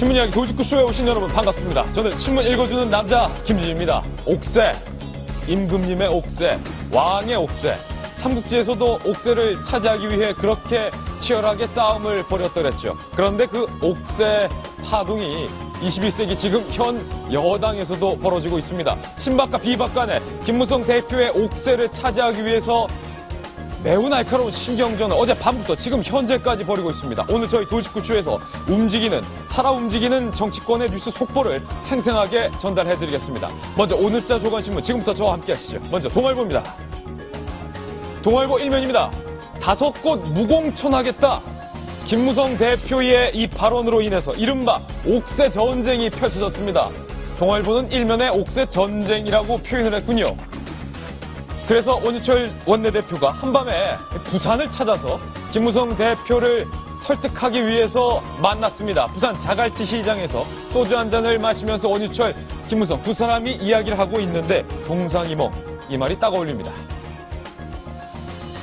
신문 이야기 도직구쇼에 오신 여러분 반갑습니다. 저는 신문 읽어주는 남자 김진입니다. 옥새, 임금님의 옥새, 왕의 옥새. 삼국지에서도 옥새를 차지하기 위해 그렇게 치열하게 싸움을 벌였더랬죠. 그런데 그 옥새 파동이 21세기 지금 현 여당에서도 벌어지고 있습니다. 친박과 비박 간에 김무성 대표의 옥새를 차지하기 위해서 매우 날카로운 신경전을 어제 밤부터 지금 현재까지 벌이고 있습니다. 오늘 저희 도직구쇼에서 살아 움직이는 정치권의 뉴스 속보를 생생하게 전달해드리겠습니다. 먼저 오늘자 조간신문 지금부터 저와 함께 하시죠. 먼저 동아일보입니다. 동아일보 1면입니다. 5곳 무공천하겠다. 김무성 대표의 이 발언으로 인해서 이른바 옥새 전쟁이 펼쳐졌습니다. 동아일보는 1면에 옥새 전쟁이라고 표현을 했군요. 그래서 원유철 원내대표가 한밤에 부산을 찾아서 김무성 대표를 설득하기 위해서 만났습니다. 부산 자갈치 시장에서 소주 한 잔을 마시면서 원유철, 김무성 두 사람이 이야기를 하고 있는데 동상이몽, 이 말이 딱 어울립니다.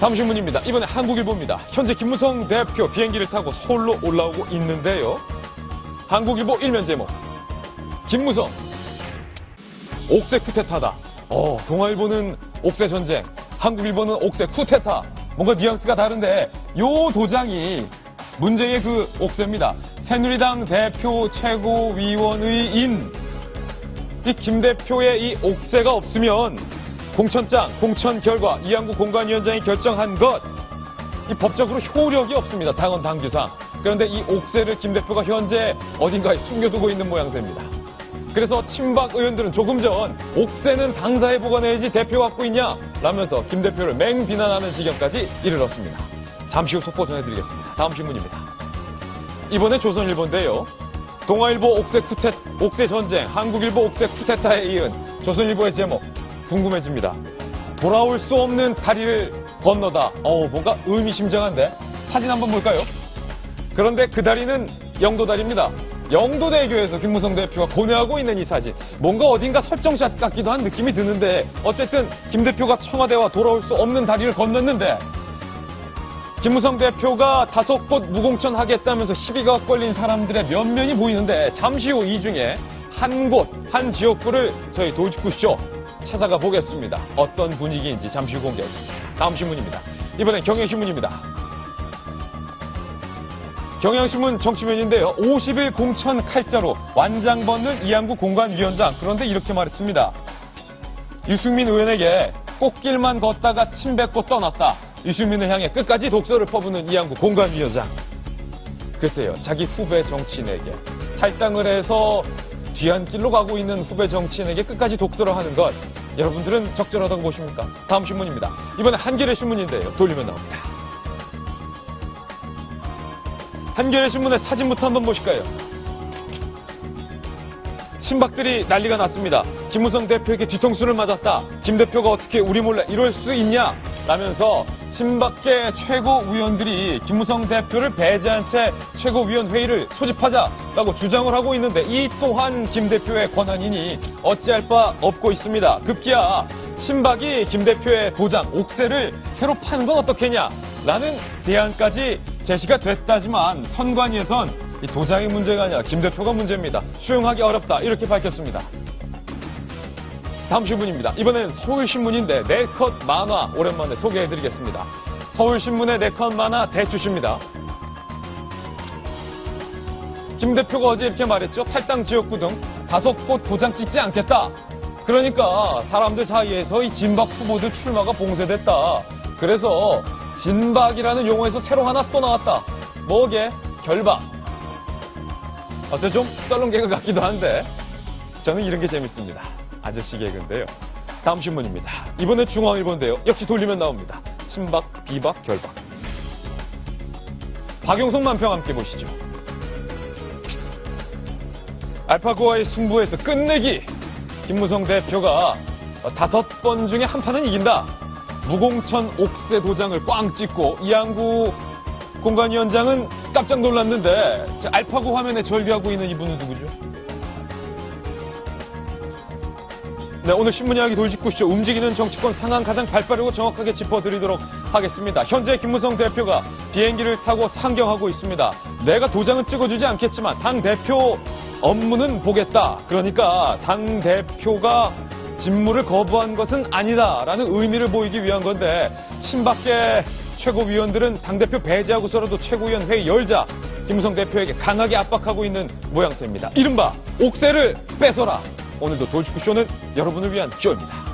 다음 신문입니다. 이번에 한국일보입니다. 현재 김무성 대표 비행기를 타고 서울로 올라오고 있는데요. 한국일보 1면 제목, 김무성 옥새 쿠데타다. 동아일보는 옥새 전쟁, 한국일보는 옥새 쿠데타. 뭔가 뉘앙스가 다른데 요 도장이 문제의 그 옥새입니다. 새누리당 대표 최고위원의인 이 김 대표의 이 옥새가 없으면 공천장, 공천 결과 이양구 공관위원장이 결정한 것, 이 법적으로 효력이 없습니다. 당헌 당규상. 그런데 이 옥새를 김 대표가 현재 어딘가에 숨겨두고 있는 모양새입니다. 그래서 친박 의원들은 조금 전 옥새는 당사에 보관해야지 대표 갖고 있냐 라면서 김 대표를 맹비난하는 지경까지 이르렀습니다. 잠시 후 속보 전해드리겠습니다. 다음 신문입니다. 이번에 조선일보인데요. 동아일보 옥새 전쟁, 한국일보 옥새 쿠데타에 이은 조선일보의 제목 궁금해집니다. 돌아올 수 없는 다리를 건너다. 뭔가 의미심장한데 사진 한번 볼까요? 그런데 그 다리는 영도다리입니다. 영도대교에서 김무성 대표가 고뇌하고 있는 이 사진. 뭔가 어딘가 설정샷 같기도 한 느낌이 드는데 어쨌든 김 대표가 청와대와 돌아올 수 없는 다리를 건넜는데 김무성 대표가 5곳 무공천 하겠다면서 시비가 걸린 사람들의 면면이 보이는데 잠시 후 이 중에 한 지역구를 저희 도직구쇼 찾아가 보겠습니다. 어떤 분위기인지 잠시 후 공개하겠습니다. 다음 신문입니다. 이번엔 경향신문입니다. 경향신문 정치면인데요. 50일 공천 칼자로 완장 벗는 이양구 공관위원장. 그런데 이렇게 말했습니다. 유승민 의원에게 꽃길만 걷다가 침 뱉고 떠났다. 유승민을 향해 끝까지 독서를 퍼부는 이양구 공관위원장. 글쎄요. 자기 후배 정치인에게 탈당을 해서 뒤안길로 가고 있는 후배 정치인에게 끝까지 독서를 하는 것. 여러분들은 적절하다고 보십니까? 다음 신문입니다. 이번에 한겨레 신문인데요. 돌리면 나옵니다. 한겨레 신문의 사진부터 한번 보실까요? 친박들이 난리가 났습니다. 김무성 대표에게 뒤통수를 맞았다. 김 대표가 어떻게 우리 몰래 이럴 수 있냐? 라면서 친박계 최고위원들이 김무성 대표를 배제한 채 최고위원회의를 소집하자라고 주장을 하고 있는데 이 또한 김 대표의 권한이니 어찌할 바 없고 있습니다. 급기야 친박이 김 대표의 도장, 옥새를 새로 파는 건 어떻겠냐? 라는 대안까지 제시가 됐다지만 선관위에선 이 도장이 문제가 아니라 김 대표가 문제입니다. 수용하기 어렵다. 이렇게 밝혔습니다. 다음 신문입니다. 이번엔 서울신문인데 네컷 만화 오랜만에 소개해드리겠습니다. 서울신문의 네컷 만화 대추시입니다. 김 대표가 어제 이렇게 말했죠. 탈당 지역구 등 5곳 도장 찍지 않겠다. 그러니까 사람들 사이에서 이 진박 후보들 출마가 봉쇄됐다. 그래서 진박이라는 용어에서 새로 하나 또 나왔다. 뭐게? 결박. 어째 좀 썰렁 개그 같기도 한데 저는 이런 게 재밌습니다. 아저씨 개그인데요. 다음 신문입니다. 이번에 중앙일보인데요. 역시 돌리면 나옵니다. 친박, 비박, 결박. 박용석 만평 함께 보시죠. 알파고와의 승부에서 끝내기. 김무성 대표가 5번 중에 한 판은 이긴다. 무공천 옥새 도장을 꽝 찍고 이양구 공관위원장은 깜짝 놀랐는데 알파고 화면에 절규하고 있는 이분은 누구죠? 네, 오늘 신문 이야기 돌직구쇼 움직이는 정치권 상황 가장 발빠르고 정확하게 짚어드리도록 하겠습니다. 현재 김무성 대표가 비행기를 타고 상경하고 있습니다. 내가 도장은 찍어주지 않겠지만 당대표 업무는 보겠다. 그러니까 당대표가 직무를 거부한 것은 아니다라는 의미를 보이기 위한 건데 친박계 최고위원들은 당대표 배제하고서라도 최고위원 회의 열자 김무성 대표에게 강하게 압박하고 있는 모양새입니다. 이른바 옥새를 뺏어라. 오늘도 돌직구쇼는 여러분을 위한 쇼입니다.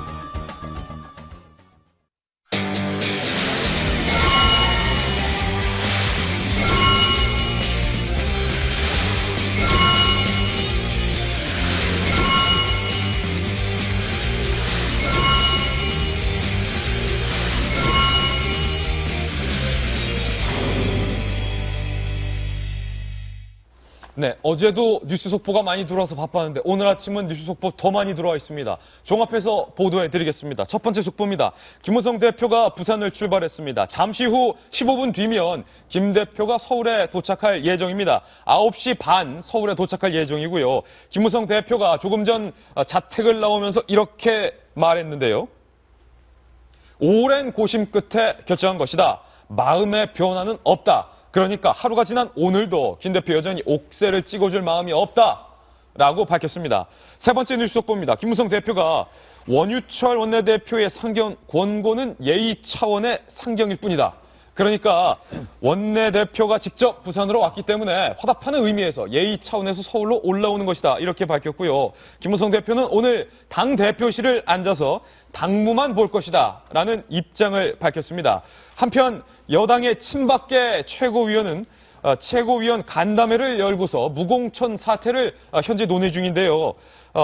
네, 어제도 뉴스 속보가 많이 들어와서 바빴는데 오늘 아침은 뉴스 속보 더 많이 들어와 있습니다. 종합해서 보도해드리겠습니다. 첫 번째 속보입니다. 김무성 대표가 부산을 출발했습니다. 잠시 후 15분 뒤면 김 대표가 서울에 도착할 예정입니다. 9시 반 서울에 도착할 예정이고요. 김무성 대표가 조금 전 자택을 나오면서 이렇게 말했는데요. 오랜 고심 끝에 결정한 것이다. 마음의 변화는 없다. 그러니까 하루가 지난 오늘도 김 대표 여전히 옥새를 찍어줄 마음이 없다라고 밝혔습니다. 세 번째 뉴스 속보입니다. 김무성 대표가 원유철 원내대표의 상경 권고는 예의 차원의 상경일 뿐이다. 그러니까 원내대표가 직접 부산으로 왔기 때문에 화답하는 의미에서 예의 차원에서 서울로 올라오는 것이다. 이렇게 밝혔고요. 김무성 대표는 오늘 당대표실을 앉아서 당무만 볼 것이다. 라는 입장을 밝혔습니다. 한편 여당의 친박계 최고위원은 최고위원 간담회를 열고서 무공천 사태를 현재 논의 중인데요.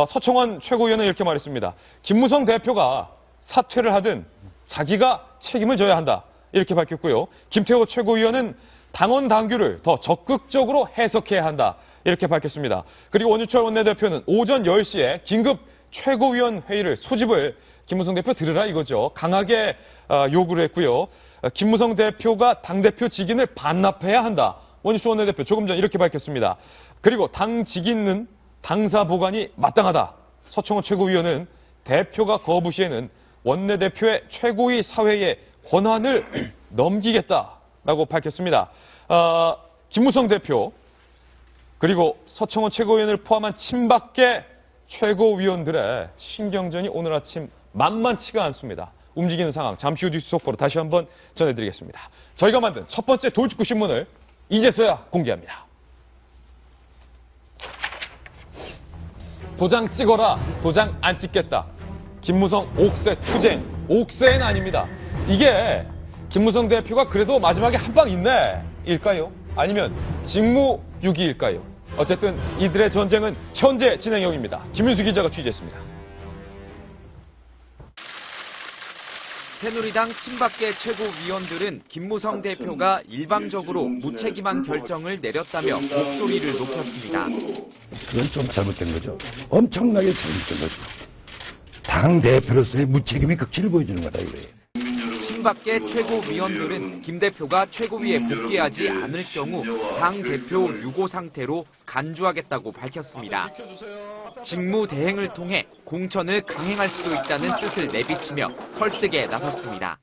서청원 최고위원은 이렇게 말했습니다. 김무성 대표가 사퇴를 하든 자기가 책임을 져야 한다. 이렇게 밝혔고요. 김태호 최고위원은 당원 당규를 더 적극적으로 해석해야 한다. 이렇게 밝혔습니다. 그리고 원유철 원내대표는 오전 10시에 긴급 최고위원 회의를 소집을 김무성 대표 들으라 이거죠. 강하게 요구를 했고요. 김무성 대표가 당대표 직인을 반납해야 한다. 원유철 원내대표 조금 전 이렇게 밝혔습니다. 그리고 당 직인은 당사 보관이 마땅하다. 서청원 최고위원은 대표가 거부 시에는 원내대표의 최고위 사회에 권한을 넘기겠다라고 밝혔습니다. 김무성 대표 그리고 서청원 최고위원을 포함한 친박계 최고위원들의 신경전이 오늘 아침 만만치가 않습니다. 움직이는 상황 잠시 후 뉴스 속보로 다시 한번 전해드리겠습니다. 저희가 만든 첫 번째 돌직구 신문을 이제서야 공개합니다. 도장 찍어라, 도장 안 찍겠다. 김무성 옥새 투쟁, 옥새는 아닙니다. 이게 김무성 대표가 그래도 마지막에 한 방 있네 일까요? 아니면 직무유기일까요? 어쨌든 이들의 전쟁은 현재 진행형입니다. 김윤수 기자가 취재했습니다. 새누리당 친박계 최고위원들은 김무성 대표가 일방적으로 무책임한 결정을 내렸다며 목소리를 높였습니다. 그건 좀 잘못된 거죠. 엄청나게 잘못된 거죠. 당 대표로서의 무책임이 극치를 보여주는 거다 이거예요. 친박계 최고위원들은 김 대표가 최고위에 복귀하지 않을 경우 당 대표 유고 상태로 간주하겠다고 밝혔습니다. 직무 대행을 통해 공천을 강행할 수도 있다는 뜻을 내비치며 설득에 나섰습니다.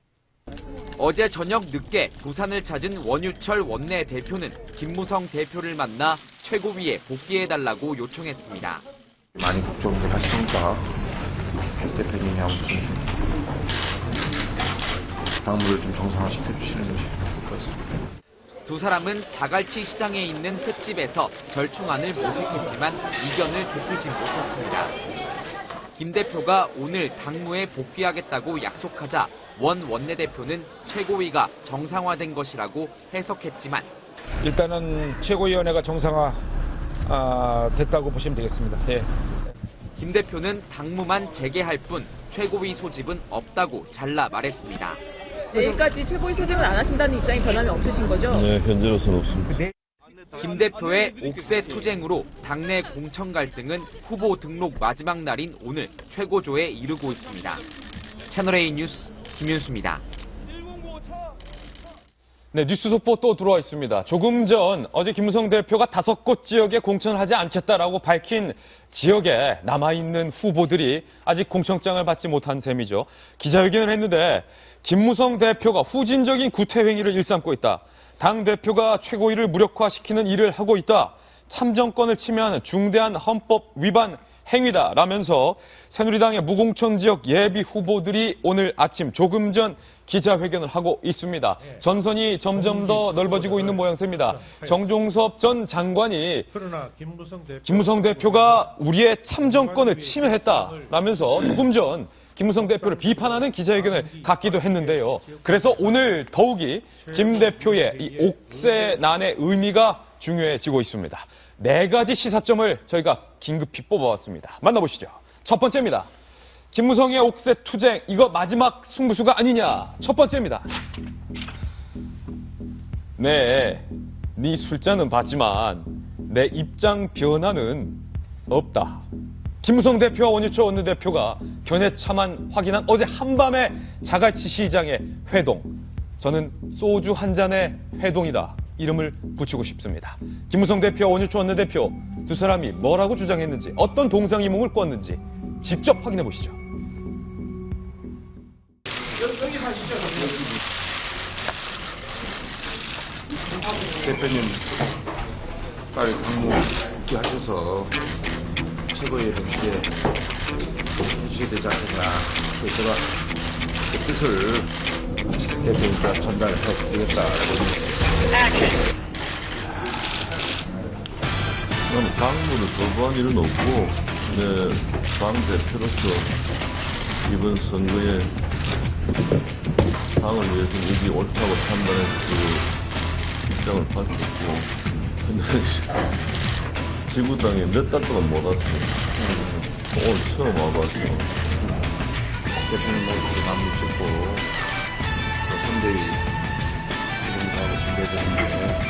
어제 저녁 늦게 부산을 찾은 원유철 원내대표는 김무성 대표를 만나 최고위에 복귀해달라고 요청했습니다. 많이 걱정을 하시니까 김 대표님이 아무튼 당무를 좀 정상화시켜주시는 것이 좋을 것 같습니다. 두 사람은 자갈치 시장에 있는 횟집에서 결총안을 모색했지만 이견을 좁히지 못했습니다. 김 대표가 오늘 당무에 복귀하겠다고 약속하자 원 원내대표는 최고위가 정상화된 것이라고 해석했지만 일단은 최고위원회가 정상화 됐다고 보시면 되겠습니다. 예. 김 대표는 당무만 재개할 뿐 최고위 소집은 없다고 잘라 말했습니다. 내일까지 최고위 소집을 안 하신다는 입장이 변함이 없으신 거죠? 네, 현재로서는 없습니다. 김 대표의 옥새 투쟁으로 당내 공천 갈등은 후보 등록 마지막 날인 오늘 최고조에 이르고 있습니다. 채널A 뉴스 김윤수입니다. 네, 뉴스 속보 또 들어와 있습니다. 조금 전 어제 김무성 대표가 5곳 지역에 공천을 하지 않겠다라고 밝힌 지역에 남아있는 후보들이 아직 공천장을 받지 못한 셈이죠. 기자회견을 했는데 김무성 대표가 후진적인 구태행위를 일삼고 있다. 당대표가 최고위를 무력화시키는 일을 하고 있다. 참정권을 침해하는 중대한 헌법 위반 행위다라면서 새누리당의 무공천 지역 예비 후보들이 오늘 아침 조금 전 기자회견을 하고 있습니다. 전선이 점점 더 넓어지고 있는 모양새입니다. 정종섭 전 장관이 김무성 대표가 우리의 참정권을 침해했다라면서 조금 전 김무성 대표를 비판하는 기자회견을 갖기도 했는데요. 그래서 오늘 더욱이 김 대표의 이 옥새난의 의미가 중요해지고 있습니다. 4가지 시사점을 저희가 긴급히 뽑아왔습니다. 만나보시죠. 첫 번째입니다. 김무성의 옥새 투쟁, 이거 마지막 승부수가 아니냐. 첫 번째입니다. 네 술자는 봤지만 내 입장 변화는 없다. 김무성 대표와 원유철 원내대표가 견해차만 확인한 어제 한밤의 자갈치 시장의 회동. 저는 소주 한 잔의 회동이다. 이름을 붙이고 싶습니다. 김무성 대표와 원유철 원내대표 두 사람이 뭐라고 주장했는지, 어떤 동상이몽을 꿨는지 직접 확인해 보시죠. 대표님 빨리 당무 복귀하셔서 최고위를 함께 해주셔야 되지 않겠나. 그래서 제가 그 뜻을 대표님께 전달해서 드리겠다라고. 저는 당무를 거부한 일은 없고, 당 대표로서 이번 선거에 당을 위해서 이게 옳다고 판단해서 그 입장을 밝혔고, 근데 지구당에 몇 달 동안 못 왔어요. 오늘 처음 와봤어요. 대표님 모두 마음을 찍고 선대위 이름하고 준비해줬는데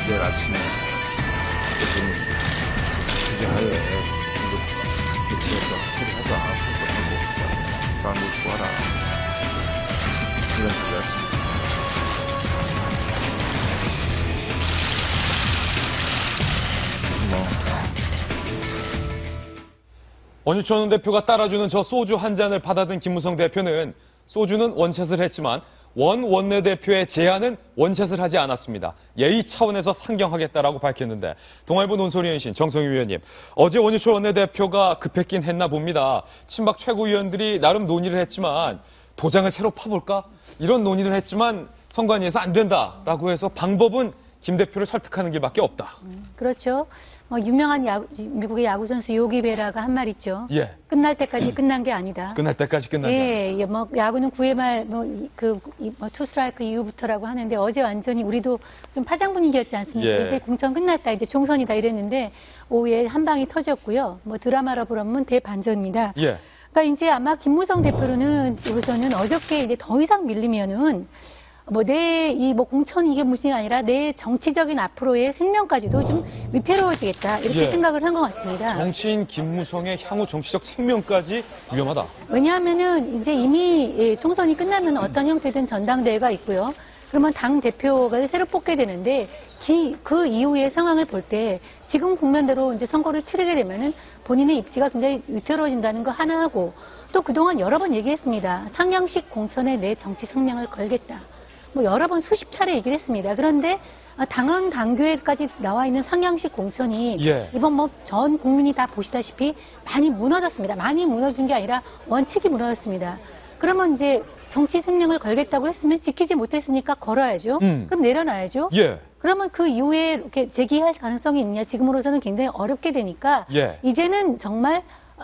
내일 아침에 대표님 주제하에 미치에서 처리하자, 선거하고 마음을 구하라, 이런 소리였습니다. 원유철 원내대표가 따라주는 저 소주 한 잔을 받아든 김무성 대표는 소주는 원샷을 했지만 원 원내대표의 제안은 원샷을 하지 않았습니다. 예의 차원에서 상경하겠다라고 밝혔는데, 동아일보 논설위원이신 정성희 위원님, 어제 원유철 원내대표가 급했긴 했나 봅니다. 친박 최고위원들이 나름 논의를 했지만 도장을 새로 파볼까? 이런 논의를 했지만 선관위에서 안 된다라고 해서 방법은 김 대표를 설득하는 길밖에 없다. 그렇죠. 유명한 미국의 야구 선수 요기 베라가 한 말 있죠. 예. 끝날 때까지 끝난 게 아니다. 끝날 때까지 끝난다. 예, 야구는 9회 말 투 스트라이크 이후부터라고 하는데 어제 완전히 우리도 좀 파장 분위기였지 않습니까? 예. 이제 공천 끝났다, 이제 총선이다 이랬는데 오후에 한 방이 터졌고요. 드라마로 보면 대반전입니다. 예. 그러니까 이제 아마 김무성 대표로는 어저께 이제 더 이상 밀리면은 공천이 이게 무슨 게 아니라 내 정치적인 앞으로의 생명까지도 좀 위태로워지겠다, 이렇게 예. 생각을 한 것 같습니다. 정치인 김무성의 향후 정치적 생명까지 위험하다. 왜냐하면은 이제 이미 총선이 끝나면 어떤 형태든 전당대회가 있고요. 그러면 당 대표가 새로 뽑게 되는데 그 이후의 상황을 볼 때 지금 국면대로 이제 선거를 치르게 되면은 본인의 입지가 굉장히 위태로워진다는 거 하나 하고, 또 그동안 여러 번 얘기했습니다. 상향식 공천에 내 정치 생명을 걸겠다. 여러 번 수십 차례 얘기를 했습니다. 그런데 당헌 당규에까지 나와 있는 상향식 공천이 예. 이번 전 국민이 다 보시다시피 많이 무너졌습니다. 많이 무너진 게 아니라 원칙이 무너졌습니다. 그러면 이제 정치 생명을 걸겠다고 했으면 지키지 못했으니까 걸어야죠. 그럼 내려놔야죠. 예. 그러면 그 이후에 이렇게 재기할 가능성이 있냐? 지금으로서는 굉장히 어렵게 되니까 예. 이제는 정말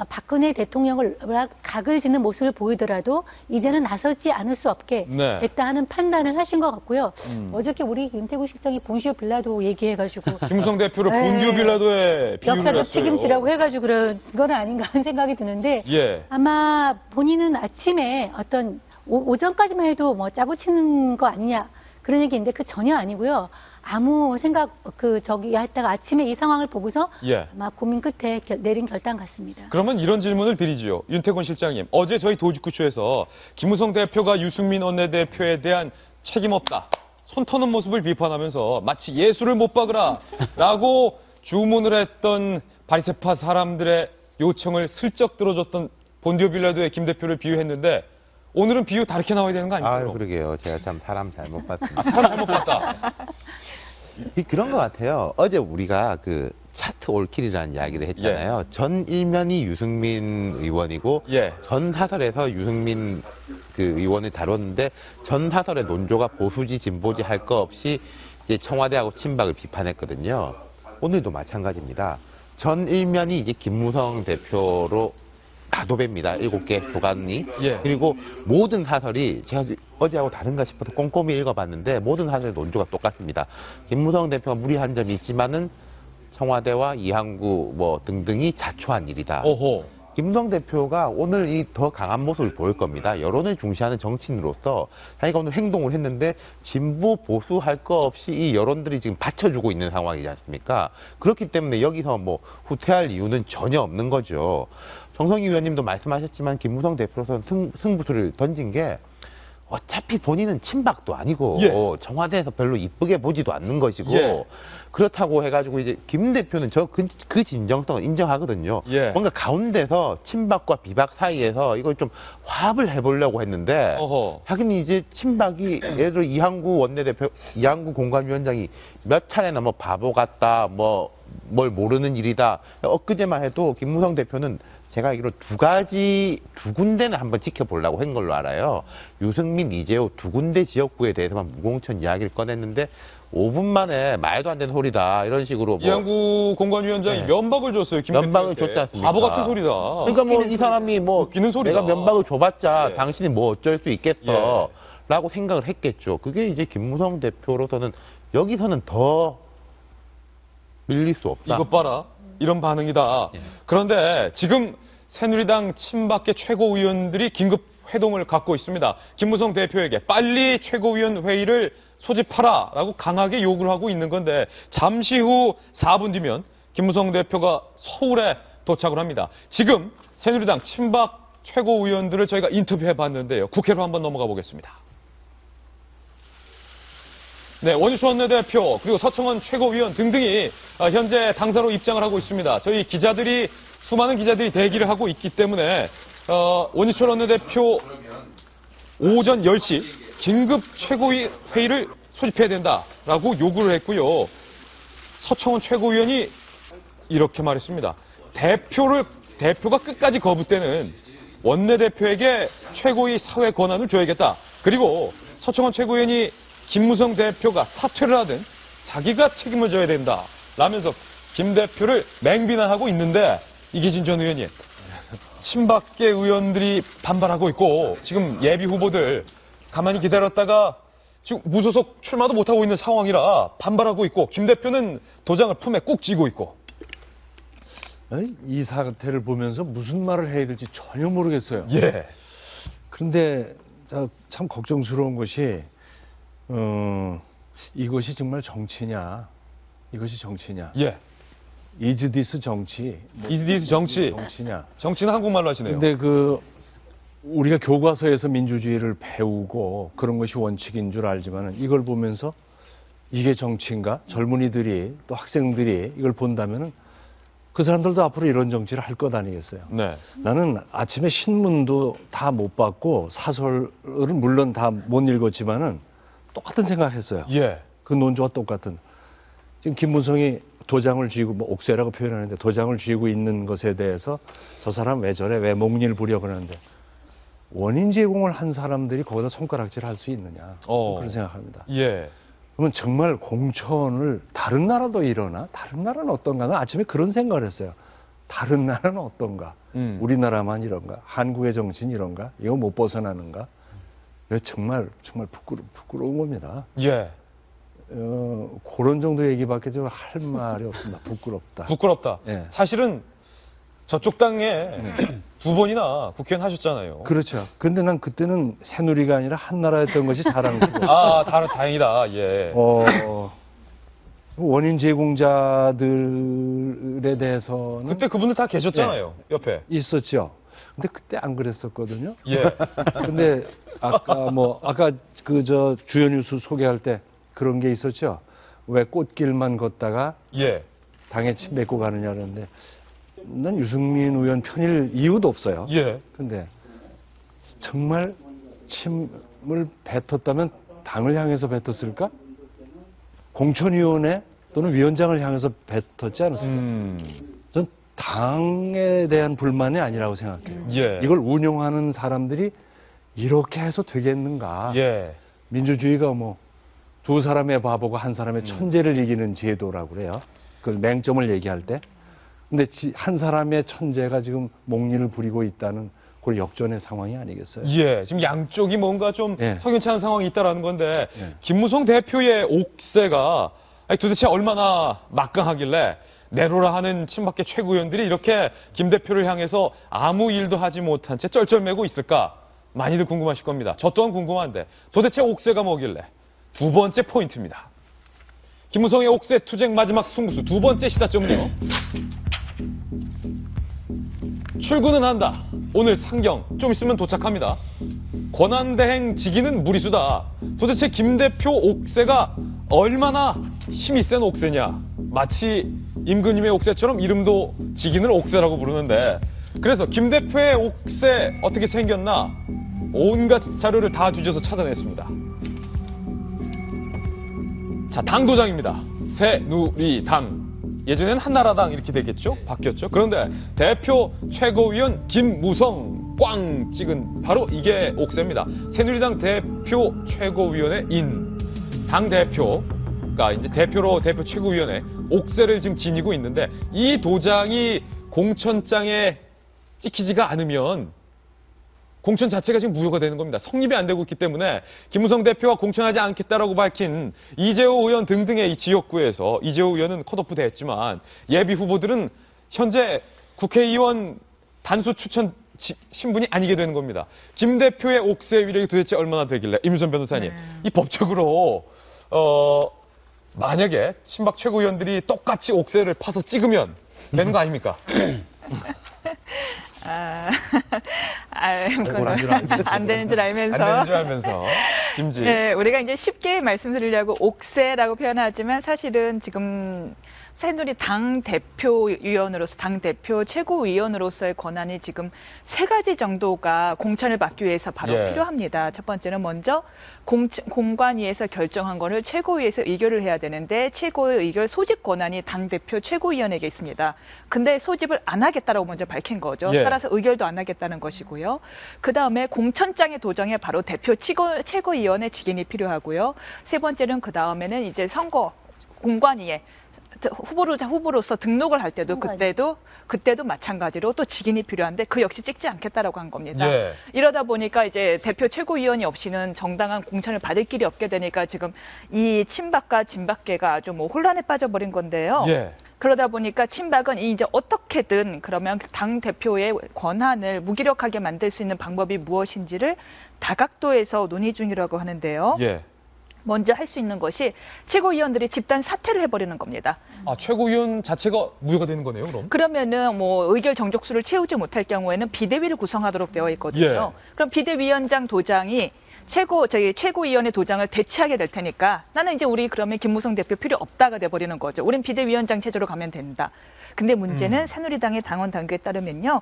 박근혜 대통령을 각을 짓는 모습을 보이더라도 이제는 나서지 않을 수 없게 네. 됐다 하는 판단을 하신 것 같고요. 어저께 우리 윤태구 실장이 본시오 빌라도 얘기해가지고 김무성 대표를 네. 본디오 빌라도에 비유를 역사적 했어요. 책임지라고 해가지고 그런 건 아닌가 하는 생각이 드는데, 예. 아마 본인은 아침에 어떤 오전까지만 해도 짜고 치는 거 아니냐 그런 얘기인데 그 전혀 아니고요. 아무 생각 했다가 아침에 이 상황을 보고서 예. 아마 고민 끝에 내린 결단 같습니다. 그러면 이런 질문을 드리지요. 윤태권 실장님, 어제 저희 도지구쇼에서 김무성 대표가 유승민 원내대표에 대한 책임 없다, 손 터는 모습을 비판하면서 마치 예술을 못 박으라 라고 주문을 했던 바리세파 사람들의 요청을 슬쩍 들어줬던 본디오 빌라도의 김 대표를 비유했는데 오늘은 비유 다르게 나와야 되는 거 아닙니까? 아유, 그러게요. 제가 참 사람 잘못 봤습니다. 사람 잘못 봤다. 그런 것 같아요. 어제 우리가 그 차트 올킬이라는 이야기를 했잖아요. 전 일면이 유승민 의원이고 예. 전 사설에서 유승민 그 의원을 다뤘는데 전 사설의 논조가 보수지 진보지 할 거 없이 이제 청와대하고 친박을 비판했거든요. 오늘도 마찬가지입니다. 전 일면이 이제 김무성 대표로 다도배입니다. 7개 도관이. 예. 그리고 모든 사설이 제가 어제하고 다른가 싶어서 꼼꼼히 읽어봤는데 모든 사설의 논조가 똑같습니다. 김무성 대표가 무리한 점이 있지만은 청와대와 이항구 뭐 등등이 자초한 일이다. 오호. 김무성 대표가 오늘 이 더 강한 모습을 보일 겁니다. 여론을 중시하는 정치인으로서 자기가 오늘 행동을 했는데 진보 보수 할 거 없이 이 여론들이 지금 받쳐주고 있는 상황이지 않습니까? 그렇기 때문에 여기서 뭐 후퇴할 이유는 전혀 없는 거죠. 정성희 의원님도 말씀하셨지만 김무성 대표로서는 승부수를 던진 게 어차피 본인은 친박도 아니고 예. 청와대에서 별로 이쁘게 보지도 않는 것이고 예. 그렇다고 해가지고 이제 김 대표는 그 진정성을 인정하거든요. 예. 뭔가 가운데서 친박과 비박 사이에서 이걸 좀 화합을 해보려고 했는데 어허. 자기는 이제 친박이 예를 들어 이항구 원내대표, 이항구 공관위원장이 몇 차례나 뭐 바보 같다, 뭐 뭘 모르는 일이다. 엊그제만 해도 김무성 대표는 제가 알기로 두 군데는 한번 지켜보려고 한 걸로 알아요. 유승민, 이재호 두 군데 지역구에 대해서만 무공천 이야기를 꺼냈는데 5분 만에 말도 안 되는 소리다. 이런 식으로 뭐. 이항구 공관위원장이 네. 면박을 줬어요. 김 면박을 대표한테. 줬지 않습니까? 바보 같은 소리다. 그러니까 뭐 이 사람이 뭐 웃기는 소리다. 내가 면박을 줘봤자 예. 당신이 뭐 어쩔 수 있겠어. 라고 생각을 했겠죠. 그게 이제 김무성 대표로서는 여기서는 더 밀릴 수 없다. 이것 봐라. 이런 반응이다. 그런데 지금 새누리당 친박계 최고위원들이 긴급 회동을 갖고 있습니다. 김무성 대표에게 빨리 최고위원 회의를 소집하라라고 강하게 요구를 하고 있는 건데 잠시 후 4분 뒤면 김무성 대표가 서울에 도착을 합니다. 지금 새누리당 친박 최고위원들을 저희가 인터뷰해 봤는데요. 국회로 한번 넘어가 보겠습니다. 네, 원유수 원내대표 그리고 서청원 최고위원 등등이 현재 당사로 입장을 하고 있습니다. 저희 기자들이 수많은 기자들이 대기를 하고 있기 때문에 원유철 원내대표 오전 10시 긴급 최고위 회의를 소집해야 된다라고 요구를 했고요. 서청원 최고위원이 이렇게 말했습니다. 대표가 끝까지 거부되는 원내대표에게 최고위 사회 권한을 줘야겠다. 그리고 서청원 최고위원이 김무성 대표가 사퇴를 하든 자기가 책임을 져야 된다. 라면서 김 대표를 맹비난하고 있는데 이기진 전 의원님, 친박계 의원들이 반발하고 있고 지금 예비 후보들 가만히 기다렸다가 지금 무소속 출마도 못하고 있는 상황이라 반발하고 있고 김 대표는 도장을 품에 꾹 쥐고 있고. 아니, 이 사태를 보면서 무슨 말을 해야 될지 전혀 모르겠어요. 예. 그런데 참 걱정스러운 것이 이것이 정말 정치냐? 이것이 정치냐? 예. Is this 정치? Is this 정치? 정치냐? 정치는 한국말로 하시네요. 근데 우리가 교과서에서 민주주의를 배우고 그런 것이 원칙인 줄 알지만 이걸 보면서 이게 정치인가? 젊은이들이 또 학생들이 이걸 본다면은 그 사람들도 앞으로 이런 정치를 할 것 아니겠어요? 네. 나는 아침에 신문도 다 못 봤고 사설을 물론 다 못 읽었지만은 똑같은 생각했어요. 예. 그 논조와 똑같은. 지금 김무성이 도장을 쥐고 뭐 옥새라고 표현하는데 도장을 쥐고 있는 것에 대해서 저 사람 왜 저래 왜 목리를 부려 그러는데 원인 제공을 한 사람들이 거기다 손가락질 할 수 있느냐 그런 생각합니다. 예. 그러면 정말 공천을 다른 나라도 일어나? 다른 나라는 어떤가? 는 아침에 그런 생각을 했어요. 다른 나라는 어떤가? 우리나라만 이런가? 한국의 정치는 이런가? 이거 못 벗어나는가? 정말 부끄러운 겁니다. 예. 그런 정도 얘기밖에 좀 할 말이 없습니다. 부끄럽다. 부끄럽다. 예. 사실은 저쪽 당에 두 번이나 국회의원 하셨잖아요. 그렇죠. 근데 난 그때는 새누리가 아니라 한나라였던 것이 자랑스러워. 아, 다행이다. 예. 원인 제공자들에 대해서는 그때 그분들 다 계셨잖아요. 옆에. 있었죠. 근데 그때 안 그랬었거든요. 예. 근데 아까 주연 뉴스 소개할 때 그런 게 있었죠. 왜 꽃길만 걷다가 예. 당에 침 뱉고 가느냐 그러는데 난 유승민 의원 편일 이유도 없어요. 예. 근데 정말 침을 뱉었다면 당을 향해서 뱉었을까? 공천위원회 또는 위원장을 향해서 뱉었지 않았을까? 전 당에 대한 불만이 아니라고 생각해요. 예. 이걸 운영하는 사람들이 이렇게 해서 되겠는가? 예. 민주주의가 뭐 두 사람의 바보가 한 사람의 천재를 이기는 제도라고 그래요. 그 맹점을 얘기할 때. 근데 한 사람의 천재가 지금 목리를 부리고 있다는 그 역전의 상황이 아니겠어요? 예. 지금 양쪽이 뭔가 좀 예. 석연치 않은 상황이 있다라는 건데 예. 김무성 대표의 옥새가 아니, 도대체 얼마나 막강하길래 내로라 하는 친박계 최고위원들이 이렇게 김 대표를 향해서 아무 일도 하지 못한 채 쩔쩔매고 있을까? 많이들 궁금하실 겁니다. 저 또한 궁금한데 도대체 옥새가 뭐길래? 두 번째 포인트입니다. 김무성의 옥새 투쟁 마지막 승부수 두 번째 시사점은요. 출근은 한다. 오늘 상경 좀 있으면 도착합니다. 권한대행 직위는 무리수다. 도대체 김 대표 옥새가 얼마나 힘이 센 옥새냐. 마치 임금님의 옥새처럼 이름도 직위는 옥새라고 부르는데 그래서 김 대표의 옥새 어떻게 생겼나 온갖 자료를 다 뒤져서 찾아냈습니다. 자, 당도장입니다. 새누리당. 예전에는 한나라당 이렇게 되겠죠? 바뀌었죠? 그런데 대표 최고위원 김무성 꽝 찍은 바로 이게 옥새입니다. 새누리당 대표 최고위원의 인. 당대표가 이제 대표 최고위원회 옥새를 지금 지니고 있는데 이 도장이 공천장에 찍히지가 않으면 공천 자체가 지금 무효가 되는 겁니다. 성립이 안 되고 있기 때문에 김무성 대표가 공천하지 않겠다라고 밝힌 이재호 의원 등등의 이 지역구에서 이재호 의원은 컷오프 됐지만 예비 후보들은 현재 국회의원 단수 추천 신분이 아니게 되는 겁니다. 김 대표의 옥새 위력이 도대체 얼마나 되길래 임유선 변호사님 이 법적으로 만약에 친박 최고위원들이 똑같이 옥새를 파서 찍으면 되는 거 아닙니까? 안 되는 줄 알면서. 안 되는 줄 알면서. 김지. 네, 우리가 이제 쉽게 말씀드리려고 옥새라고 표현하지만 사실은 지금 새누리 당 대표위원으로서 당 대표 최고위원으로서의 권한이 지금 세 가지 정도가 공천을 받기 위해서 바로 필요합니다. 첫 번째는 먼저 공관위에서 결정한 거를 최고위에서 의결을 해야 되는데 최고의 의결 소집 권한이 당 대표 최고위원에게 있습니다. 근데 소집을 안 하겠다라고 먼저 밝힌 거죠. 따라서 의결도 안 하겠다는 것이고요. 그 다음에 공천장의 도정에 바로 대표 최고위원의 직인이 필요하고요. 세 번째는 그 다음에는 이제 선거 공관위에 후보로서 등록을 할 때도 그때도 마찬가지로 또 직인이 필요한데 그 역시 찍지 않겠다라고 한 겁니다. 이러다 보니까 이제 대표 최고위원이 없이는 정당한 공천을 받을 길이 없게 되니까 지금 이 친박과 진박계가 아주 뭐 혼란에 빠져버린 건데요. 그러다 보니까 친박은 이제 어떻게든 그러면 당 대표의 권한을 무기력하게 만들 수 있는 방법이 무엇인지를 다각도에서 논의 중이라고 하는데요. 먼저 할 수 있는 것이 최고위원들이 집단 사퇴를 해버리는 겁니다. 아, 최고위원 자체가 무효가 되는 거네요, 그럼? 그러면은 뭐 의결 정족수를 채우지 못할 경우에는 비대위를 구성하도록 되어 있거든요. 그럼 비대위원장 도장이 최고위원회 도장을 대체하게 될 테니까 나는 이제 우리 그러면 김무성 대표 필요 없다가 돼버리는 거죠. 우린 비대위원장 체제로 가면 된다. 근데 문제는 새누리당의 당원 당규에 따르면요.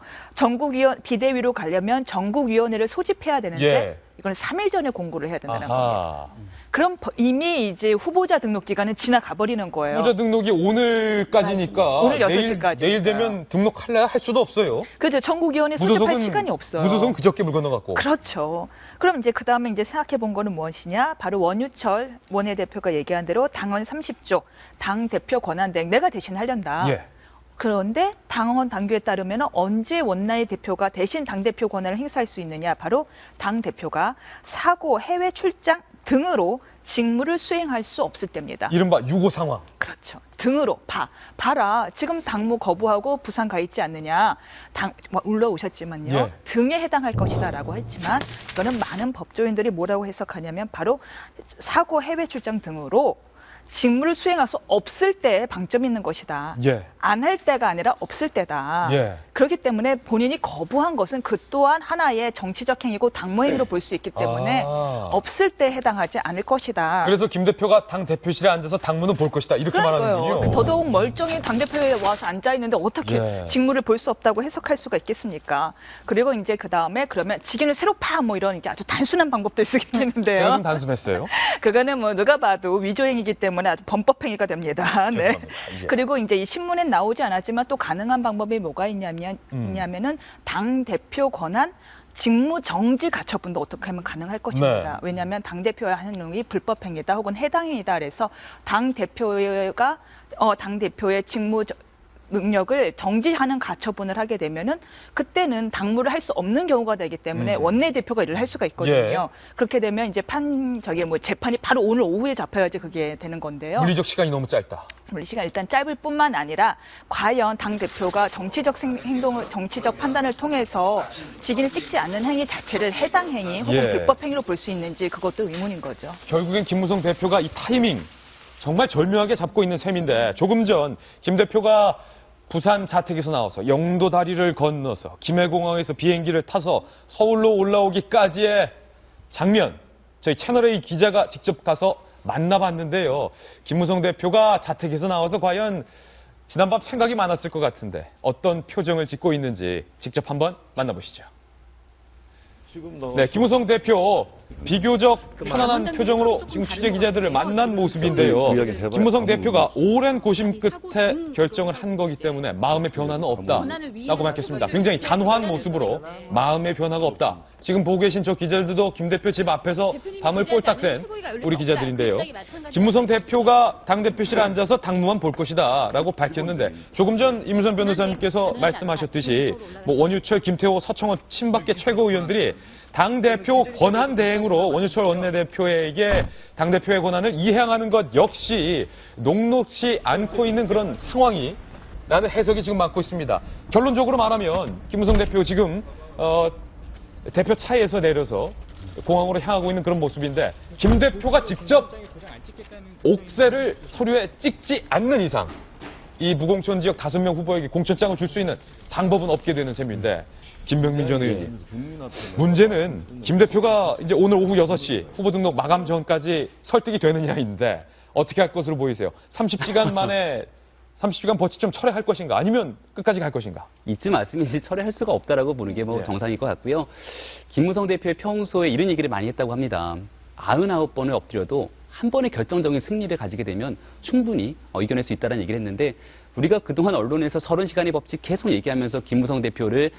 비대위로 가려면 전국위원회를 소집해야 되는데 이건 3일 전에 공고를 해야 된다는 겁니다. 그럼 이미 이제 후보자 등록 기간은 지나가 버리는 거예요. 후보자 등록이 오늘까지니까 오늘 6시까지. 내일 되면 등록할래 할 수도 없어요. 그렇죠. 전국위원회 소집할 시간이 없어요. 무소속은 그저께 물 건너갔고. 그렇죠. 그럼 이제 그 다음에 이제 생각해 본 거는 무엇이냐? 바로 원유철 원내대표가 얘기한 대로 당헌 30조 당 대표 권한대행 내가 대신 하련다. 그런데 당원 당규에 따르면 언제 원내의 대표가 대신 당대표 권한을 행사할 수 있느냐. 바로 당대표가 사고, 해외 출장 등으로 직무를 수행할 수 없을 때입니다. 이른바 유고 상황. 그렇죠. 등으로 봐라. 지금 당무 거부하고 부산 가 있지 않느냐. 올라오셨지만요. 등에 해당할 것이다라고 했지만 이거는 많은 법조인들이 뭐라고 해석하냐면 바로 사고, 해외 출장 등으로 직무를 수행할 수 없을 때에 방점이 있는 것이다. 예. 안 할 때가 아니라 없을 때다. 예. 그렇기 때문에 본인이 거부한 것은 그 또한 하나의 정치적 행위고 당무 행위로 볼 수 있기 때문에 없을 때 해당하지 않을 것이다. 그래서 김 대표가 당 대표실에 앉아서 당무는 볼 것이다. 이렇게 말하는군요. 더더욱 멀쩡히 당대표에 와서 앉아 있는데 어떻게 예. 직무를 볼 수 없다고 해석할 수가 있겠습니까? 그리고 이제 그 다음에 그러면 직인을 새로 파 뭐 이런 이제 아주 단순한 방법도 있겠는데요. 제가 좀 단순했어요. 그거는 뭐 누가 봐도 위조행위이기 때문에 아주 범법행위가 됩니다. 네. 죄송합니다. 예. 그리고 이제 이 신문엔 나오지 않았지만 또 가능한 방법이 뭐가 있냐면은 당 대표 권한 직무 정지 가처분도 어떻게 하면 가능할 것입니다. 네. 왜냐하면 당 대표의 하는 행위 불법행위다 혹은 해당행위다 그래서 당 대표의 직무 능력을 정지하는 가처분을 하게 되면은 그때는 당무를 할 수 없는 경우가 되기 때문에 원내대표가 일을 할 수가 있거든요. 예. 그렇게 되면 이제 재판이 바로 오늘 오후에 잡혀야지 그게 되는 건데요. 물리적 시간이 너무 짧다. 시간 일단 짧을 뿐만 아니라 과연 당 대표가 정치적 판단을 통해서 직인을 찍지 않는 행위 자체를 해당 행위 혹은 예. 불법 행위로 볼 수 있는지 그것도 의문인 거죠. 결국엔 김무성 대표가 이 타이밍 정말 절묘하게 잡고 있는 셈인데 조금 전 김 대표가 부산 자택에서 나와서 영도 다리를 건너서 김해공항에서 비행기를 타서 서울로 올라오기까지의 장면 저희 채널A 기자가 직접 가서 만나봤는데요. 김무성 대표가 자택에서 나와서 과연 지난밤 생각이 많았을 것 같은데 어떤 표정을 짓고 있는지 직접 한번 만나보시죠. 네, 김무성 대표 비교적 편안한 표정으로 지금 취재 기자들을 만난 모습인데요. 김무성 대표가 오랜 고심 끝에 결정을 한 거기 때문에 마음의 변화는 없다라고 밝혔습니다. 굉장히 단호한 모습으로 마음의 변화가 없다. 지금 보고 계신 저 기자들도 김 대표 집 앞에서 밤을 꼴딱 센 우리 기자들인데요. 김무성 대표가 당대표실에 앉아서 당무만 볼 것이다 라고 밝혔는데 조금 전 임수원 변호사님께서 말씀하셨듯이 뭐 원유철, 김태호, 서청원 친박계 최고위원들이 당대표 권한 대행으로 원유철 원내대표에게 당대표의 권한을 이행하는 것 역시 녹록지 않고 있는 그런 상황이 라는 해석이 지금 많고 있습니다. 결론적으로 말하면 김무성 대표 지금 대표 차에서 내려서 공항으로 향하고 있는 그런 모습인데 김 대표가 직접 옥새를 서류에 찍지 않는 이상 이 무공천 지역 5명 후보에게 공천장을 줄 수 있는 방법은 없게 되는 셈인데 김병민 전 의원님, 문제는 김 대표가 이제 오늘 오후 6시 후보 등록 마감 전까지 설득이 되느냐인데 어떻게 할 것으로 보이세요? 30시간 만에 30시간 버티점 철회할 것인가 아니면 끝까지 갈 것인가? 이쯤 말씀이시 철회할 수가 없다라고 보는 게 뭐 정상일 것 같고요. 김무성 대표의 평소에 이런 얘기를 많이 했다고 합니다. 99번을 엎드려도 한 번의 결정적인 승리를 가지게 되면 충분히 이겨낼 수 있다는 얘기를 했는데 우리가 그동안 언론에서 30시간의 법칙 계속 얘기하면서 김무성 대표를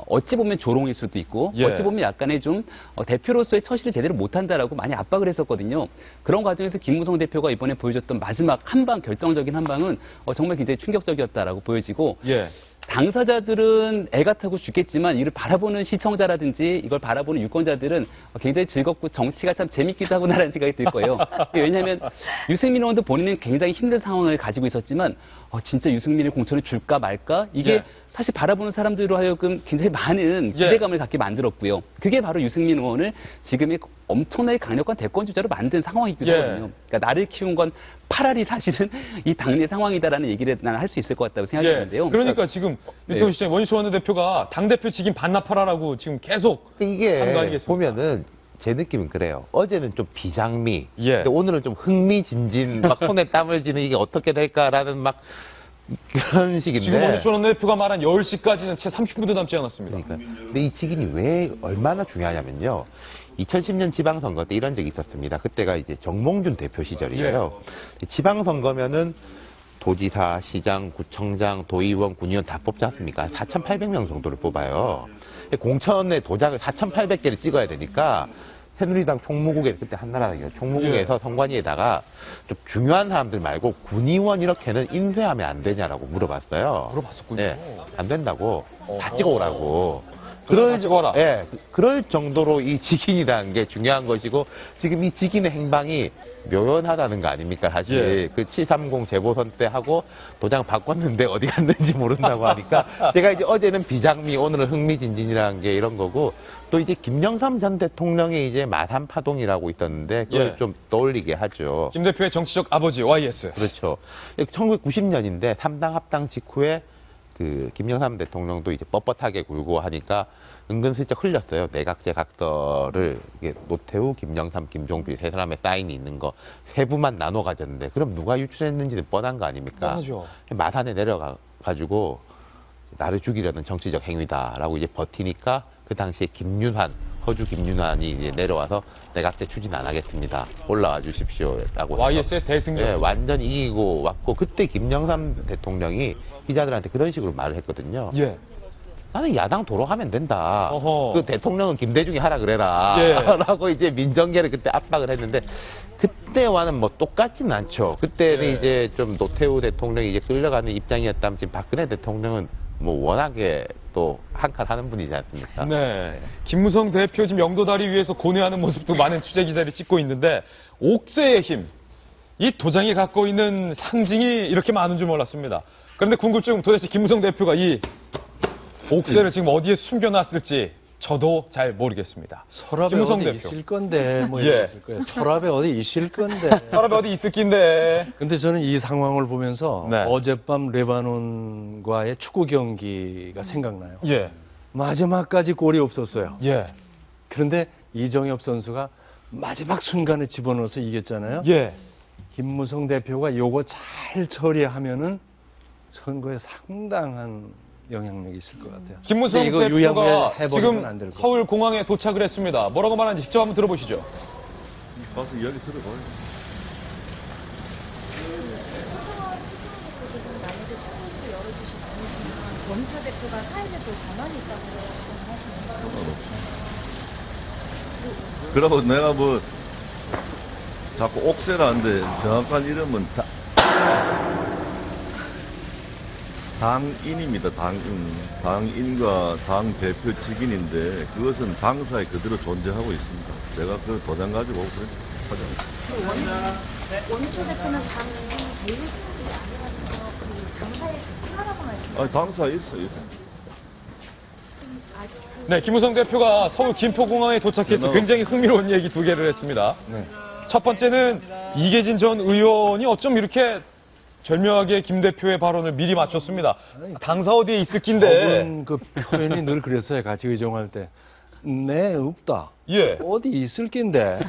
어찌 보면 조롱일 수도 있고 어찌 보면 약간의 좀 대표로서의 처신을 제대로 못한다라고 많이 압박을 했었거든요. 그런 과정에서 김무성 대표가 이번에 보여줬던 마지막 한방 결정적인 한방은 정말 굉장히 충격적이었다라고 보여지고 당사자들은 애가 타고 죽겠지만 이를 바라보는 시청자라든지 이걸 바라보는 유권자들은 굉장히 즐겁고 정치가 참 재밌기도 하구나라는 생각이 들 거예요. 왜냐하면 유승민 의원도 본인은 굉장히 힘든 상황을 가지고 있었지만 진짜 유승민의 공천을 줄까 말까? 이게 사실 바라보는 사람들로 하여금 굉장히 많은 기대감을 갖게 만들었고요. 그게 바로 유승민 의원을 지금의 엄청나게 강력한 대권 주자로 만든 상황이기도 하거든요. 그러니까 나를 키운 건 파라리 사실은 이 당내 상황이다라는 얘기를 나는 할 수 있을 것 같다고 생각했는데요. 그러니까 지금 유태훈 시장 원유철 원내대표가 당대표 직임 반납하라라고 지금 계속 이게 보면은 제 느낌은 그래요. 어제는 좀 비장미, 근데 오늘은 좀 흥미진진, 막 손에 땀을 쥐는 이게 어떻게 될까라는 막 그런 식인데. 지금 원유철 원내대표가 말한 10시까지는 채 30분도 남지 않았습니다. 근데 이 직인이 왜 얼마나 중요하냐면요. 2010년 지방선거 때 이런 적이 있었습니다. 그때가 이제 정몽준 대표 시절이에요. 지방선거면은 도지사, 시장, 구청장, 도의원, 군의원 다 뽑지 않습니까? 4,800명 정도를 뽑아요. 공천의 도장을 4,800개를 찍어야 되니까 새누리당 총무국에 그때 한나라당이요. 총무국에서 선관위에다가 좀 중요한 사람들 말고 군의원 이렇게는 인쇄하면 안 되냐라고 물어봤어요. 물어봤었군요. 네, 안 된다고 다 찍어오라고. 그럴 정도로 이 직인이라는 게 중요한 것이고, 지금 이 직인의 행방이 묘연하다는 거 아닙니까, 사실. 그 730 재보선 때 하고 도장 바꿨는데 어디 갔는지 모른다고 하니까, 제가 이제 어제는 비장미, 오늘은 흥미진진이라는 게 이런 거고, 또 이제 김영삼 전 대통령의 이제 마산 파동이라고 있었는데, 그걸 좀 떠올리게 하죠. 김 대표의 정치적 아버지, YS. 그렇죠. 1990년인데 3당 합당 직후에 그 김영삼 대통령도 이제 뻣뻣하게 굴고 하니까 은근슬쩍 흘렸어요. 내각제 각서를 이게 노태우, 김영삼, 김종필 세 사람의 사인이 있는 거 세부만 나눠 가졌는데, 그럼 누가 유출했는지는 뻔한 거 아닙니까? 뻔하죠. 마산에 내려가 가지고 나를 죽이려는 정치적 행위다라고 이제 버티니까, 그 당시에 김윤환, 허주 김윤환이 이제 내려와서 내각제 추진 안 하겠습니다. 올라와 주십시오라고. YS의 대승리. 네, 완전 이기고 왔고, 그때 김영삼 대통령이 기자들한테 그런 식으로 말을 했거든요. 나는 야당 도로 하면 된다. 그 대통령은 김대중이 하라 그래라. 라고 이제 민정계를 그때 압박을 했는데, 그때와는 뭐 똑같진 않죠. 그때는 이제 좀 노태우 대통령이 이제 끌려가는 입장이었다면, 지금 박근혜 대통령은 뭐 워낙에 또 한 칼 하는 분이지 않습니까? 네. 김무성 대표 지금 영도다리 위에서 고뇌하는 모습도 많은 취재 기자들이 찍고 있는데, 옥새의 힘, 이 도장이 갖고 있는 상징이 이렇게 많은 줄 몰랐습니다. 그런데 궁금증, 도대체 김무성 대표가 이 옥새를 지금 어디에 숨겨놨을지 저도 잘 모르겠습니다. 서랍에 김무성 어디 대표. 있을 건데 뭐 이랬을 거예요. 서랍에 어디 있을 건데. 서랍에 어디 있을 낀데. 근데 저는 이 상황을 보면서 어젯밤 레바논과의 축구 경기가 생각나요. 마지막까지 골이 없었어요. 그런데 이정엽 선수가 마지막 순간에 집어넣어서 이겼잖아요. 김무성 대표가 요거 잘 처리하면은 선거에 상당한 영향력이 있을 것 같아요. 김무성 이거 대표가 해버리면 안 될 지금 서울 공항에 도착을 했습니다. 뭐라고 말하는지 직접 한번 들어보시죠. 가서 이야기 들어봐요. 원희철 대표가 사회에 또 권한이 있다고 주장하시는 그러고 내가 뭐 자꾸 옥새라는데 정확한 이름은 당인입니다. 당인과 당 대표 직인인데, 그것은 당사에 그대로 존재하고 있습니다. 제가 그 도장 가지고 하지 않습니다. 원희철 대표는 당인 대외 신분이 아니라서 그 당사에 하라고 말씀하셨어요. 아니, 당사에 있어요. 네, 김무성 대표가 서울 김포공항에 도착해서 굉장히 흥미로운 얘기 두 개를 했습니다. 첫 번째는 이계진 전 의원이 어쩜 이렇게 절묘하게 김 대표의 발언을 미리 맞췄습니다. 당사 어디에 있을 낀데. 그 표현이 늘 그랬어요. 같이 의정할 때. 네, 없다. 어디 있을 낀데.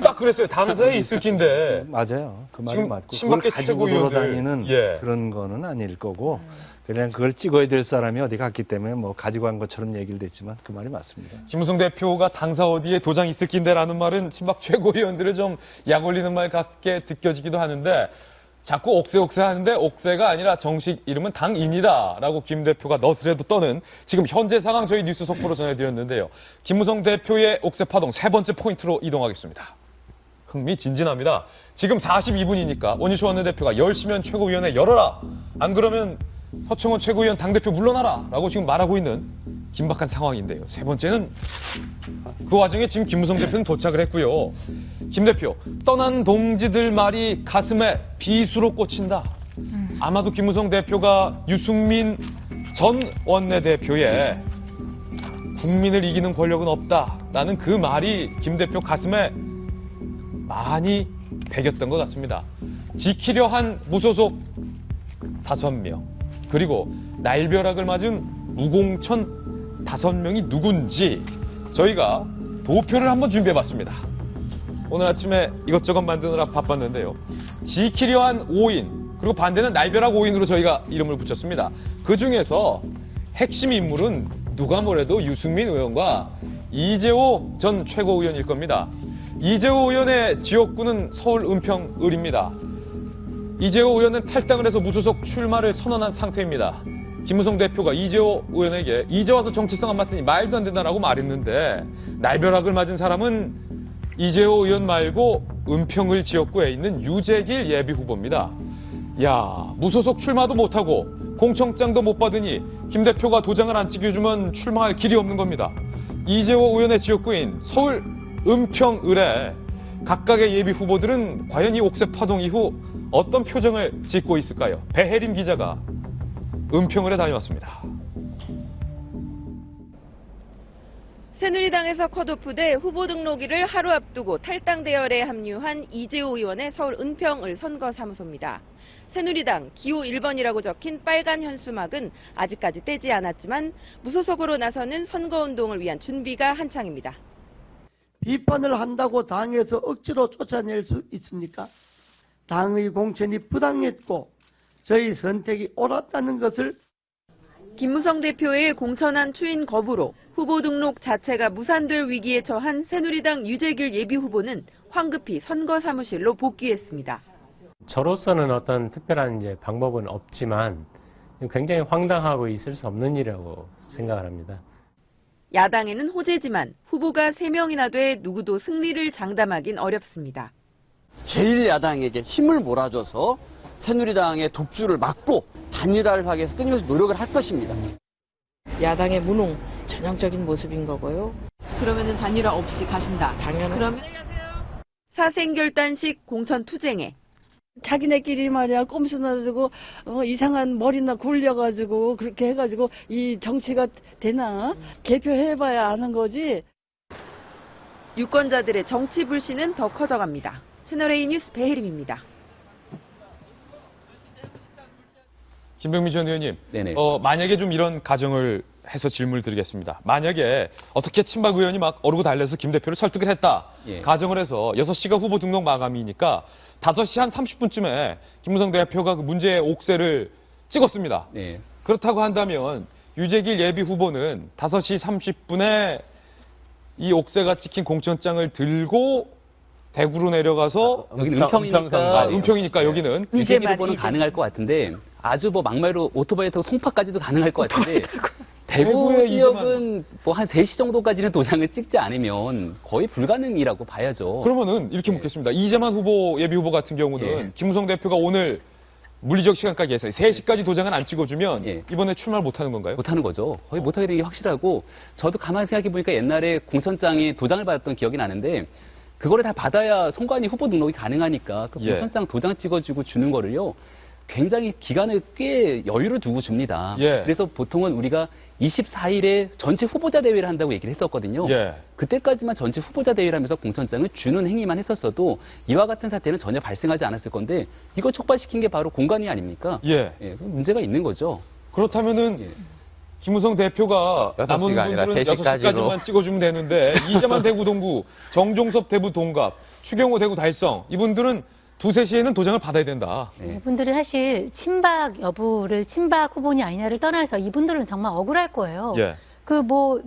딱 그랬어요. 당사에 있을 낀데. 맞아요. 그 말이 맞고. 그걸 친박계 가지고 최고위원들. 돌아다니는 그런 거는 아닐 거고. 그냥 그걸 찍어야 될 사람이 어디 갔기 때문에 뭐 가지고 간 것처럼 얘기를 했지만 그 말이 맞습니다. 김무성 대표가 당사 어디에 도장 있을 낀데라는 말은 친박 최고위원들을 좀 약 올리는 말 같게 느껴지기도 하는데, 자꾸 옥새 하는데 옥새가 아니라 정식 이름은 당입니다. 라고 김 대표가 너스레도 떠는 지금 현재 상황 저희 뉴스 속보로 전해드렸는데요. 김무성 대표의 옥새 파동 세 번째 포인트로 이동하겠습니다. 흥미진진합니다. 지금 42분이니까 원희철 원내대표가 열시면 최고위원회 열어라. 안 그러면 서청원 최고위원 당대표 물러나라. 라고 지금 말하고 있는 긴박한 상황인데요. 세 번째는 그 와중에 지금 김무성 대표는 도착을 했고요. 김 대표, 떠난 동지들 말이 가슴에 비수로 꽂힌다. 아마도 김무성 대표가 유승민 전 원내대표의 국민을 이기는 권력은 없다라는 그 말이 김 대표 가슴에 많이 배겼던 것 같습니다. 지키려 한 무소속 5명, 그리고 날벼락을 맞은 무공천 5명이 누군지 저희가 도표를 한번 준비해봤습니다. 오늘 아침에 이것저것 만드느라 바빴는데요. 지키려 한 5인, 그리고 반대는 날벼락 5인으로 저희가 이름을 붙였습니다. 그 중에서 핵심 인물은 누가 뭐래도 유승민 의원과 이재호 전 최고위원일 겁니다. 이재호 의원의 지역구는 서울 은평을입니다. 이재호 의원은 탈당을 해서 무소속 출마를 선언한 상태입니다. 김무성 대표가 이재호 의원에게 이제 와서 정치성 안 맞더니 말도 안 된다라고 말했는데, 날벼락을 맞은 사람은 이재호 의원 말고 은평을 지역구에 있는 유재길 예비 후보입니다. 야, 무소속 출마도 못하고 공청장도 못 받으니 김 대표가 도장을 안 찍혀주면 출마할 길이 없는 겁니다. 이재호 의원의 지역구인 서울 은평을에 각각의 예비 후보들은 과연 이 옥새 파동 이후 어떤 표정을 짓고 있을까요? 배혜림 기자가 은평을에 다녀왔습니다. 새누리당에서 컷오프돼 후보 등록일을 하루 앞두고 탈당 대열에 합류한 이재호 의원의 서울 은평을 선거사무소입니다. 새누리당 기호 1번이라고 적힌 빨간 현수막은 아직까지 떼지 않았지만 무소속으로 나서는 선거운동을 위한 준비가 한창입니다. 비판을 한다고 당에서 억지로 쫓아낼 수 있습니까? 당의 공천이 부당했고 저희 선택이 옳았다는 것을 김무성 대표의 공천안 추인 거부로 후보 등록 자체가 무산될 위기에 처한 새누리당 유재길 예비후보는 황급히 선거 사무실로 복귀했습니다. 저로서는 어떤 특별한 방법은 없지만 굉장히 황당하고 있을 수 없는 일이라고 생각을 합니다. 야당에는 호재지만 후보가 3명이나 돼 누구도 승리를 장담하긴 어렵습니다. 제1야당에게 힘을 몰아줘서 새누리당의 독주를 막고 단일화를 하기 위해서 끊임없이 노력을 할 것입니다. 야당의 무능, 전형적인 모습인 거고요. 그러면은 단일화 없이 가신다. 당연히. 그러면 사생결단식 공천 투쟁에 자기네끼리 말이야 꼼수나들고 이상한 머리나 굴려가지고 그렇게 해가지고 이 정치가 되나 개표해봐야 아는 거지. 유권자들의 정치 불신은 더 커져갑니다. 채널A 뉴스 배혜림입니다. 김병민 전 의원님, 네네. 만약에 좀 이런 가정을 해서 질문을 드리겠습니다. 만약에 어떻게 친박 의원이 막 어르고 달래서 김 대표를 설득을 했다. 예. 가정을 해서 6시가 후보 등록 마감이니까 5시 한 30분쯤에 김무성 대표가 그 문제의 옥새를 찍었습니다. 네. 그렇다고 한다면 유재길 예비 후보는 5시 30분에 이 옥새가 찍힌 공천장을 들고 대구로 내려가서 여기는 은평이니까, 은평이니까 여기는 유재길 후보는 가능할 것 같은데 아주 막말로 오토바이 타고 송파까지도 가능할 것 같은데 대구 지역은 한 3시 정도까지는 도장을 찍지 않으면 거의 불가능이라고 봐야죠. 그러면은 이렇게 묻겠습니다. 이재만 후보 예비 후보 같은 경우는 김무성 대표가 오늘 물리적 시간까지 해서 3시까지 도장을 안 찍어주면 이번에 출마를 못하는 건가요? 못하는 거죠. 거의 못하게 되는 게 확실하고 저도 가만히 생각해 보니까 옛날에 공천장에 도장을 받았던 기억이 나는데 그거를 다 받아야 선관위 후보 등록이 가능하니까 그 공천장 도장 찍어주고 주는 거를요. 굉장히 기간을 꽤 여유를 두고 줍니다. 그래서 보통은 우리가 24일에 전체 후보자 대회를 한다고 얘기를 했었거든요. 그때까지만 전체 후보자 대회를 하면서 공천장을 주는 행위만 했었어도 이와 같은 사태는 전혀 발생하지 않았을 건데 이거 촉발시킨 게 바로 공관위 아닙니까? 문제가 있는 거죠. 그렇다면은 김무성 대표가 남은 분들은 6시까지만 찍어주면 되는데 이재만 대구 동구, 정종섭 대구 동갑, 추경호 대구 달성 이분들은 2, 3시에는 도장을 받아야 된다. 이분들은 사실 친박 여부를 친박 후보냐 아니냐를 떠나서 이분들은 정말 억울할 거예요.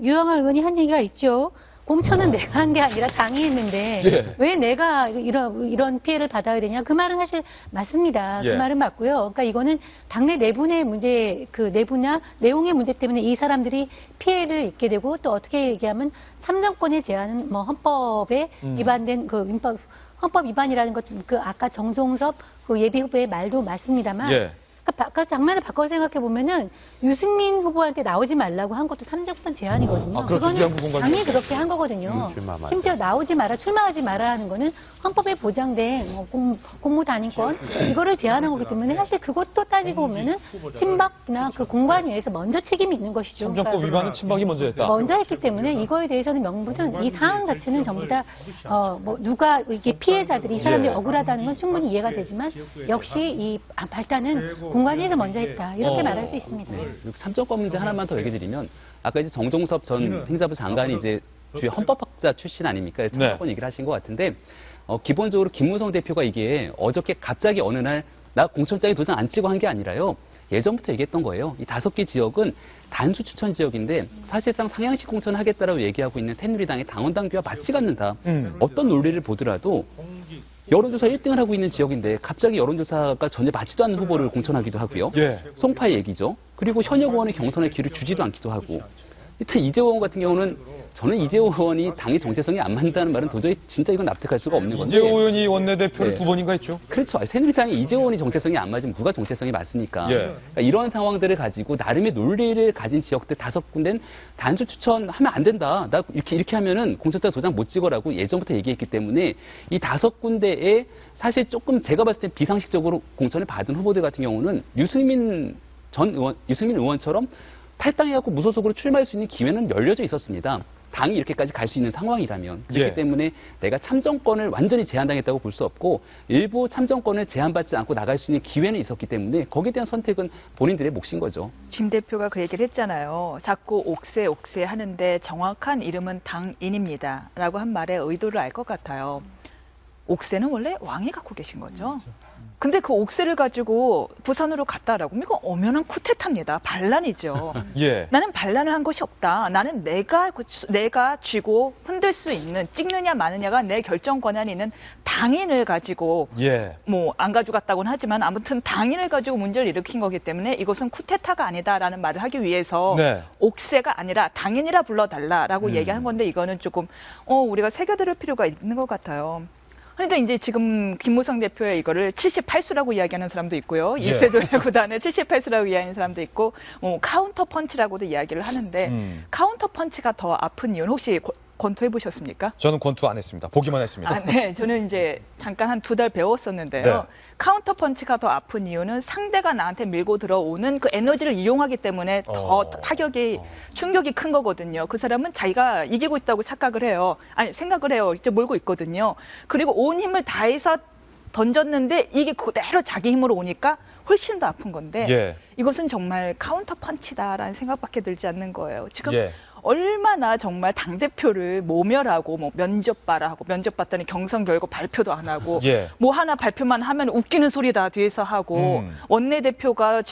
유영아 의원이 한 얘기가 있죠. 공천은 내가 한 게 아니라 당이 했는데 왜 내가 이런 피해를 받아야 되냐. 그 말은 사실 맞습니다. 그 말은 맞고요. 그러니까 이거는 당내 내분의 문제, 그 내부나 내용의 문제 때문에 이 사람들이 피해를 입게 되고 또 어떻게 얘기하면 참정권의 제한은 헌법에 위반된 헌법 위반이라는 것, 아까 정종섭 예비 후보의 말도 맞습니다만, 그러니까 장면을 바꿔 생각해 보면은 유승민 후보한테 나오지 말라고 한 것도 3정권 제한이거든요. 그거는 당이 그렇게 한 거거든요. 심지어 나오지 마라, 출마하지 마라 하는 거는 헌법에 보장된 공무단위권 이거를 제한한 거기 때문에 사실 그것도 따지고 보면은 친박이나 그 공관위에서 먼저 책임이 있는 것이죠. 참정권 위반은 친박이 먼저 했다. 먼저 했기 때문에 이거에 대해서는 명분은 이 사안 자체는 전부 다 누가 이게 피해자들이 이 사람들이 억울하다는 건 충분히 이해가 되지만 역시 이 발단은 공관위에서 먼저 했다. 이렇게 말할 수 있습니다. 참정권 문제 하나만 더 얘기 드리면 아까 이제 정종섭 전 행자부 장관이 이제 주요 헌법학자 출신 아닙니까? 참정권 얘기를 하신 것 같은데 기본적으로 김무성 대표가 이게 어저께 갑자기 어느 날 나 공천장에 도장 안 찍어 한 게 아니라요. 예전부터 얘기했던 거예요. 이 5개 지역은 단수 추천 지역인데 사실상 상향식 공천을 하겠다라고 얘기하고 있는 새누리당의 당원 당규와 맞지가 않는다. 어떤 논리를 보더라도 여론조사 1등을 하고 있는 지역인데 갑자기 여론조사가 전혀 맞지도 않는 후보를 공천하기도 하고요. 송파의 얘기죠. 그리고 현역 의원의 경선에 기를 주지도 않기도 하고 일단 이재호 의원 같은 경우는 저는 이재호 의원이 당의 정체성이 안 맞는다는 말은 도저히 진짜 이건 납득할 수가 없는 건데. 이재호 의원이 원내대표를 네. 2번인가 했죠? 그렇죠. 새누리당이 이재호 의원이 정체성이 안 맞으면 누가 정체성이 맞습니까? 예. 그러니까 이런 상황들을 가지고 나름의 논리를 가진 지역들 5군데는 단수 추천하면 안 된다. 나 이렇게 하면은 공천자 도장 못 찍어라고 예전부터 얘기했기 때문에 이 5군데에 사실 조금 제가 봤을 때 비상식적으로 공천을 받은 후보들 같은 경우는 유승민 의원처럼 탈당해갖고 무소속으로 출마할 수 있는 기회는 열려져 있었습니다. 당이 이렇게까지 갈 수 있는 상황이라면. 그렇기 예. 때문에 내가 참정권을 완전히 제한당했다고 볼 수 없고 일부 참정권을 제한받지 않고 나갈 수 있는 기회는 있었기 때문에 거기에 대한 선택은 본인들의 몫인 거죠. 김 대표가 그 얘기를 했잖아요. 자꾸 옥새 하는데 정확한 이름은 당인입니다. 라고 한 말의 의도를 알 것 같아요. 옥새는 원래 왕이 갖고 계신 거죠. 근데 그 옥새를 가지고 부산으로 갔다라고 이거 엄연한 쿠데타입니다. 반란이죠. 예. 나는 반란을 한 것이 없다. 나는 내가 쥐고 흔들 수 있는 찍느냐 마느냐가 내 결정 권한이 있는 당인을 가지고 예. 뭐 안 가져갔다고는 하지만 아무튼 당인을 가지고 문제를 일으킨 거기 때문에 이것은 쿠데타가 아니다라는 말을 하기 위해서 네. 옥새가 아니라 당인이라 불러달라라고 얘기한 건데 이거는 조금 우리가 새겨들을 필요가 있는 것 같아요. 그러니까 이제 지금 김무성 대표의 이거를 78수라고 이야기하는 사람도 있고요. 예. 이세돌 구단을 78수라고 이야기하는 사람도 있고 카운터 펀치라고도 이야기를 하는데 카운터 펀치가 더 아픈 이유는 혹시 권투해 보셨습니까? 저는 권투 안 했습니다. 보기만 했습니다. 네. 저는 이제 잠깐 한 2달 배웠었는데요. 네. 카운터 펀치가 더 아픈 이유는 상대가 나한테 밀고 들어오는 그 에너지를 이용하기 때문에 더 타격이 충격이 큰 거거든요. 그 사람은 자기가 이기고 있다고 착각을 해요. 아니 생각을 해요. 이제 몰고 있거든요. 그리고 온 힘을 다해서 던졌는데 이게 그대로 자기 힘으로 오니까 훨씬 더 아픈 건데 예. 이것은 정말 카운터 펀치다라는 생각밖에 들지 않는 거예요. 지금 예. 얼마나 정말 당대표를 모멸하고 뭐 면접 봐라 하고 면접 봤더니 경선 결과 발표도 안 하고 예. 뭐 하나 발표만 하면 웃기는 소리 다 뒤에서 하고 원내대표가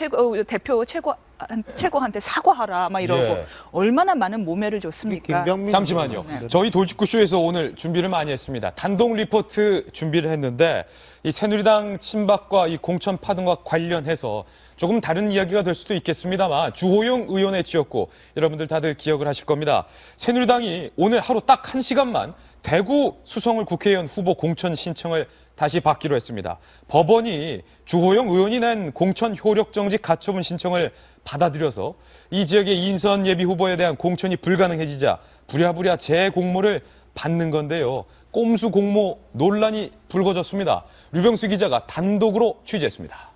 최고한테 사과하라 막 이러고 예. 얼마나 많은 모멸을 줬습니까? 잠시만요. 네. 저희 돌직구쇼에서 오늘 준비를 많이 했습니다. 단독 리포트 준비를 했는데 이 새누리당 친박과 이 공천 파동과 관련해서 조금 다른 이야기가 될 수도 있겠습니다만 주호영 의원의 지역구 여러분들 다들 기억을 하실 겁니다. 새누리당이 오늘 하루 딱 1시간만 대구 수성을 국회의원 후보 공천 신청을 다시 받기로 했습니다. 법원이 주호영 의원이 낸 공천 효력정지 가처분 신청을 받아들여서 이 지역의 이인선 예비 후보에 대한 공천이 불가능해지자 부랴부랴 재공모를 받는 건데요. 꼼수 공모 논란이 불거졌습니다. 류병수 기자가 단독으로 취재했습니다.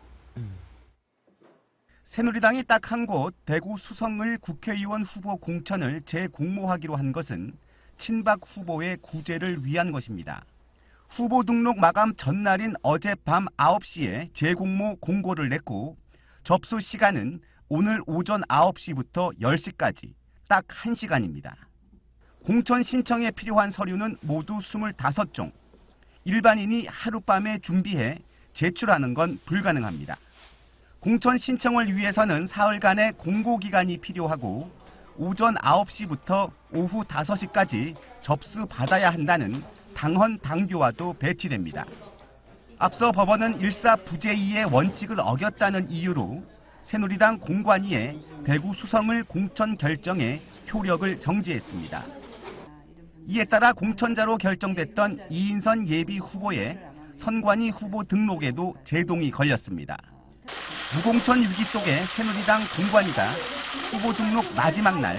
새누리당이 딱 한 곳 대구 수성을 국회의원 후보 공천을 재공모하기로 한 것은 친박 후보의 구제를 위한 것입니다. 후보 등록 마감 전날인 어젯밤 9시에 재공모 공고를 냈고 접수 시간은 오늘 오전 9시부터 10시까지 딱 1시간입니다. 공천 신청에 필요한 서류는 모두 25종. 일반인이 하룻밤에 준비해 제출하는 건 불가능합니다. 공천 신청을 위해서는 사흘간의 공고기간이 필요하고 오전 9시부터 오후 5시까지 접수받아야 한다는 당헌 당규와도 배치됩니다. 앞서 법원은 일사부재이의 원칙을 어겼다는 이유로 새누리당 공관위에 대구 수성을 공천 결정에 효력을 정지했습니다. 이에 따라 공천자로 결정됐던 이인선 예비 후보의 선관위 후보 등록에도 제동이 걸렸습니다. 무공천 위기 속에 새누리당 공관위가 후보 등록 마지막 날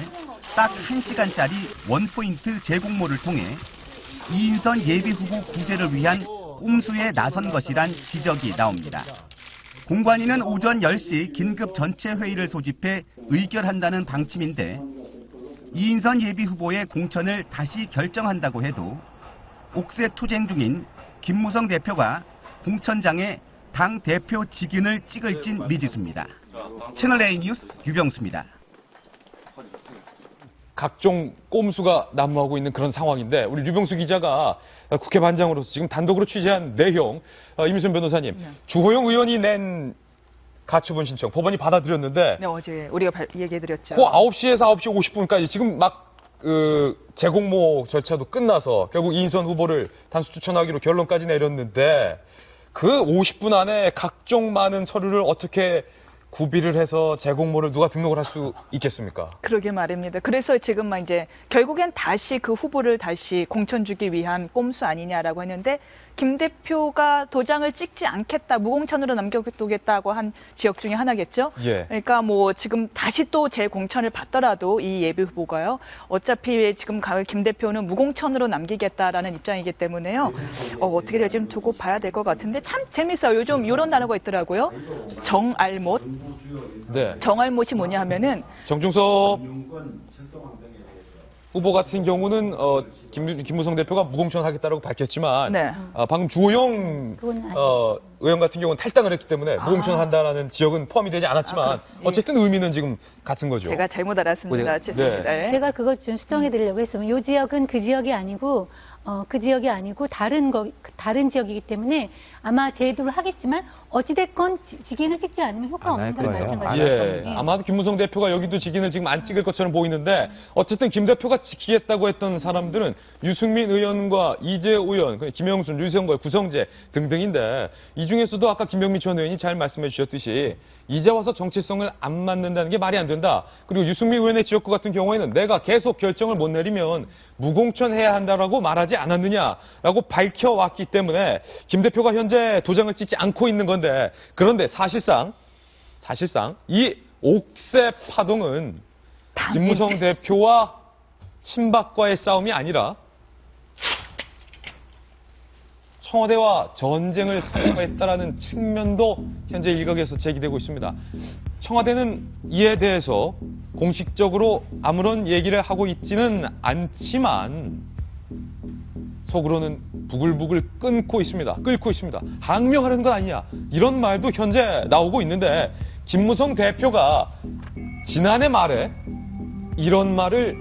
딱 1시간짜리 원포인트 재공모를 통해 이인선 예비 후보 구제를 위한 꼼수에 나선 것이란 지적이 나옵니다. 공관위는 오전 10시 긴급 전체 회의를 소집해 의결한다는 방침인데 이인선 예비 후보의 공천을 다시 결정한다고 해도 옥새 투쟁 중인 김무성 대표가 공천장에 당 대표 직인을 찍을진 미지수입니다. 채널A 뉴스 유병수입니다. 각종 꼼수가 난무하고 있는 그런 상황인데 우리 류병수 기자가 국회 반장으로서 지금 단독으로 취재한 내용 임순 변호사님 주호영 의원이 낸 가처분 신청 법원이 받아들였는데 네, 어제 우리가 얘기해드렸죠. 그 9시에서 9시 50분까지 지금 막 재공모 절차도 끝나서 결국 이인선 후보를 단수 추천하기로 결론까지 내렸는데 그 50분 안에 각종 많은 서류를 어떻게 구비를 해서 재공모를 누가 등록을 할 수 있겠습니까? 그러게 말입니다. 그래서 지금 막 이제 결국엔 다시 그 후보를 다시 공천 주기 위한 꼼수 아니냐라고 했는데 김 대표가 도장을 찍지 않겠다, 무공천으로 남겨두겠다고 한 지역 중에 하나겠죠. 예. 그러니까 뭐 지금 다시 또 재공천을 받더라도 이 예비 후보가요. 어차피 지금 김 대표는 무공천으로 남기겠다라는 입장이기 때문에요. 어떻게 될지 좀 두고 봐야 될 것 같은데 참 재밌어요. 요즘 이런 단어가 있더라고요. 정알못. 네. 정알못이 뭐냐 하면은 정중섭 후보 같은 경우는 김무성 대표가 무공천 하겠다고 밝혔지만 네. 방금 주호영 의원 같은 경우는 탈당을 했기 때문에 무공천 한다라는 지역은 포함이 되지 않았지만 어쨌든 의미는 지금 같은 거죠. 제가 잘못 알았습니다. 죄송합니다. 네. 제가 그것 좀 수정해 드리려고 했으면 이 지역은 그 지역이 아니고 다른 지역이기 때문에 아마 제도를 하겠지만 어찌됐건 직인을 찍지 않으면 효과가 없는 건 마찬가지예요. 예, 아마도 김무성 대표가 여기도 직인을 지금 안 찍을 것처럼 보이는데 어쨌든 김 대표가 지키겠다고 했던 사람들은 유승민 의원과 이재호 의원, 김영순, 류성걸, 구성재 등등인데 이 중에서도 아까 김병민 전 의원이 잘 말씀해 주셨듯이 이제 와서 정체성을 안 맞는다는 게 말이 안 된다. 그리고 유승민 의원의 지역구 같은 경우에는 내가 계속 결정을 못 내리면 무공천해야 한다라고 말하지 않았느냐라고 밝혀왔기 때문에 김 대표가 현재 도장을 찍지 않고 있는 건데 그런데 사실상 이 옥새 파동은 김무성 대표와 친박과의 싸움이 아니라 청와대와 전쟁을 선포했다라는 측면도 현재 일각에서 제기되고 있습니다. 청와대는 이에 대해서 공식적으로 아무런 얘기를 하고 있지는 않지만 속으로는 부글부글 끓고 있습니다. 항명하려는 건 아니냐. 이런 말도 현재 나오고 있는데 김무성 대표가 지난해 말에 이런 말을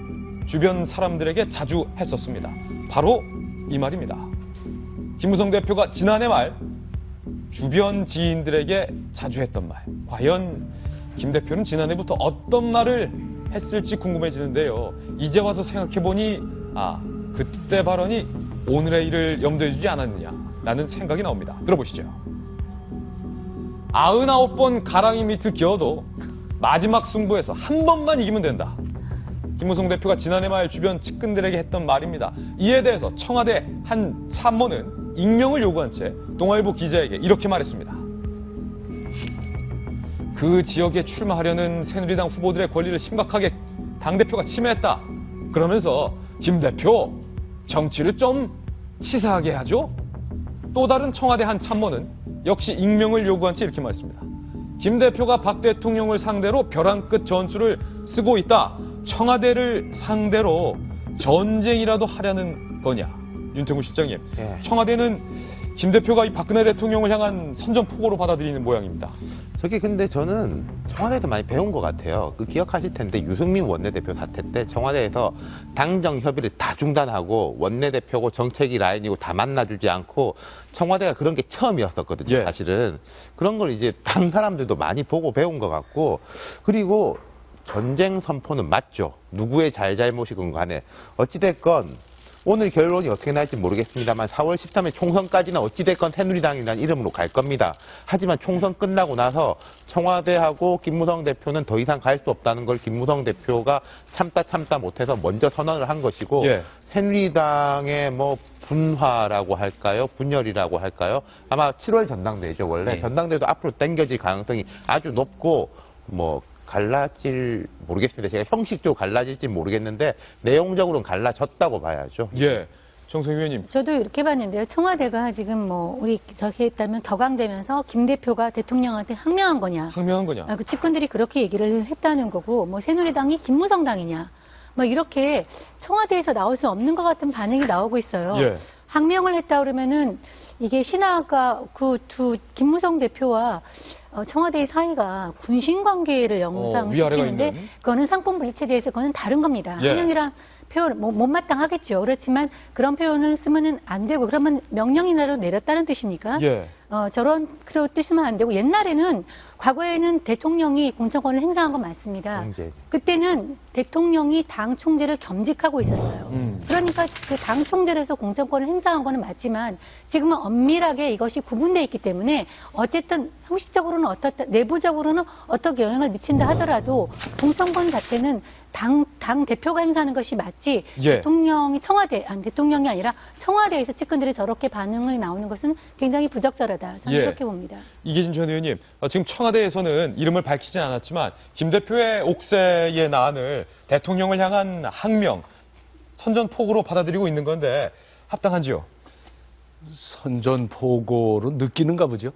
주변 사람들에게 자주 했었습니다. 바로 이 말입니다. 김무성 대표가 지난해 말 주변 지인들에게 자주 했던 말. 과연 김 대표는 지난해부터 어떤 말을 했을지 궁금해지는데요. 이제 와서 생각해보니 그때 발언이 오늘의 일을 염두에 두지 않았느냐라는 생각이 나옵니다. 들어보시죠. 99번 가랑이 밑을 기어도 마지막 승부에서 한 번만 이기면 된다. 김무성 대표가 지난해 말 주변 측근들에게 했던 말입니다. 이에 대해서 청와대 한 참모는 익명을 요구한 채 동아일보 기자에게 이렇게 말했습니다. 그 지역에 출마하려는 새누리당 후보들의 권리를 심각하게 당대표가 침해했다. 그러면서 김 대표 정치를 좀 치사하게 하죠. 또 다른 청와대 한 참모는 역시 익명을 요구한 채 이렇게 말했습니다. 김 대표가 박 대통령을 상대로 벼랑 끝 전술을 쓰고 있다. 청와대를 상대로 전쟁이라도 하려는 거냐. 윤태구 실장님, 청와대는 김 대표가 이 박근혜 대통령을 향한 선전포고로 받아들이는 모양입니다. 저게 근데 저는 청와대에서 많이 배운 것 같아요. 기억하실 텐데 유승민 원내대표 사태 때 청와대에서 당정 협의를 다 중단하고 원내대표고 정책이 라인이고 다 만나주지 않고 청와대가 그런 게 처음이었었거든요. 사실은 그런 걸 이제 당 사람들도 많이 보고 배운 것 같고 그리고 전쟁 선포는 맞죠. 누구의 잘잘못이건 간에 어찌됐건 오늘 결론이 어떻게 날지 모르겠습니다만 4월 13일 총선까지는 어찌됐건 새누리당이라는 이름으로 갈 겁니다. 하지만 총선 끝나고 나서 청와대하고 김무성 대표는 더 이상 갈 수 없다는 걸 김무성 대표가 참다 못해서 먼저 선언을 한 것이고 새누리당의 분화라고 할까요? 분열이라고 할까요? 아마 7월 전당대회죠. 원래 전당대회도 앞으로 당겨질 가능성이 아주 높고 갈라질 모르겠습니다. 제가 형식적으로 갈라질지 모르겠는데 내용적으로는 갈라졌다고 봐야죠. 정성희 의원님. 저도 이렇게 봤는데요. 청와대가 지금 우리 저기 했다면 덕강되면서 김 대표가 대통령한테 항명한 거냐. 그 측근들이 그렇게 얘기를 했다는 거고 새누리당이 김무성당이냐. 이렇게 청와대에서 나올 수 없는 것 같은 반응이 나오고 있어요. 항명을 했다 그러면은 이게 신하가 김무성 대표와 청와대의 사이가 군신 관계를 영상시키는데 그거는 상권분리체제에서 그거는 다른 겁니다. 항명이랑 표현 못마땅하겠죠. 그렇지만 그런 표현을 쓰면은 안 되고 그러면 명령이라도 내렸다는 뜻입니까? 저런 그런 뜻이면 안 되고 옛날에는 과거에는 대통령이 공천권을 행사한 건 맞습니다. 그때는 대통령이 당 총재를 겸직하고 있었어요. 그러니까 그 당 총재로서 공천권을 행사한 거는 맞지만 지금은 엄밀하게 이것이 구분되어 있기 때문에 어쨌든 형식적으로는 내부적으로는 어떻게 영향을 미친다 하더라도 공천권 자체는 당 대표가 행사하는 것이 맞지 대통령이 대통령이 아니라 청와대에서 측근들이 저렇게 반응이 나오는 것은 굉장히 부적절하다. 저는 그렇게 봅니다. 이계진 전 의원님, 지금 청와대에서는 이름을 밝히진 않았지만 김 대표의 옥새의 난을 대통령을 향한 항명, 선전포고로 받아들이고 있는 건데 합당한지요? 선전포고로 느끼는가 보죠.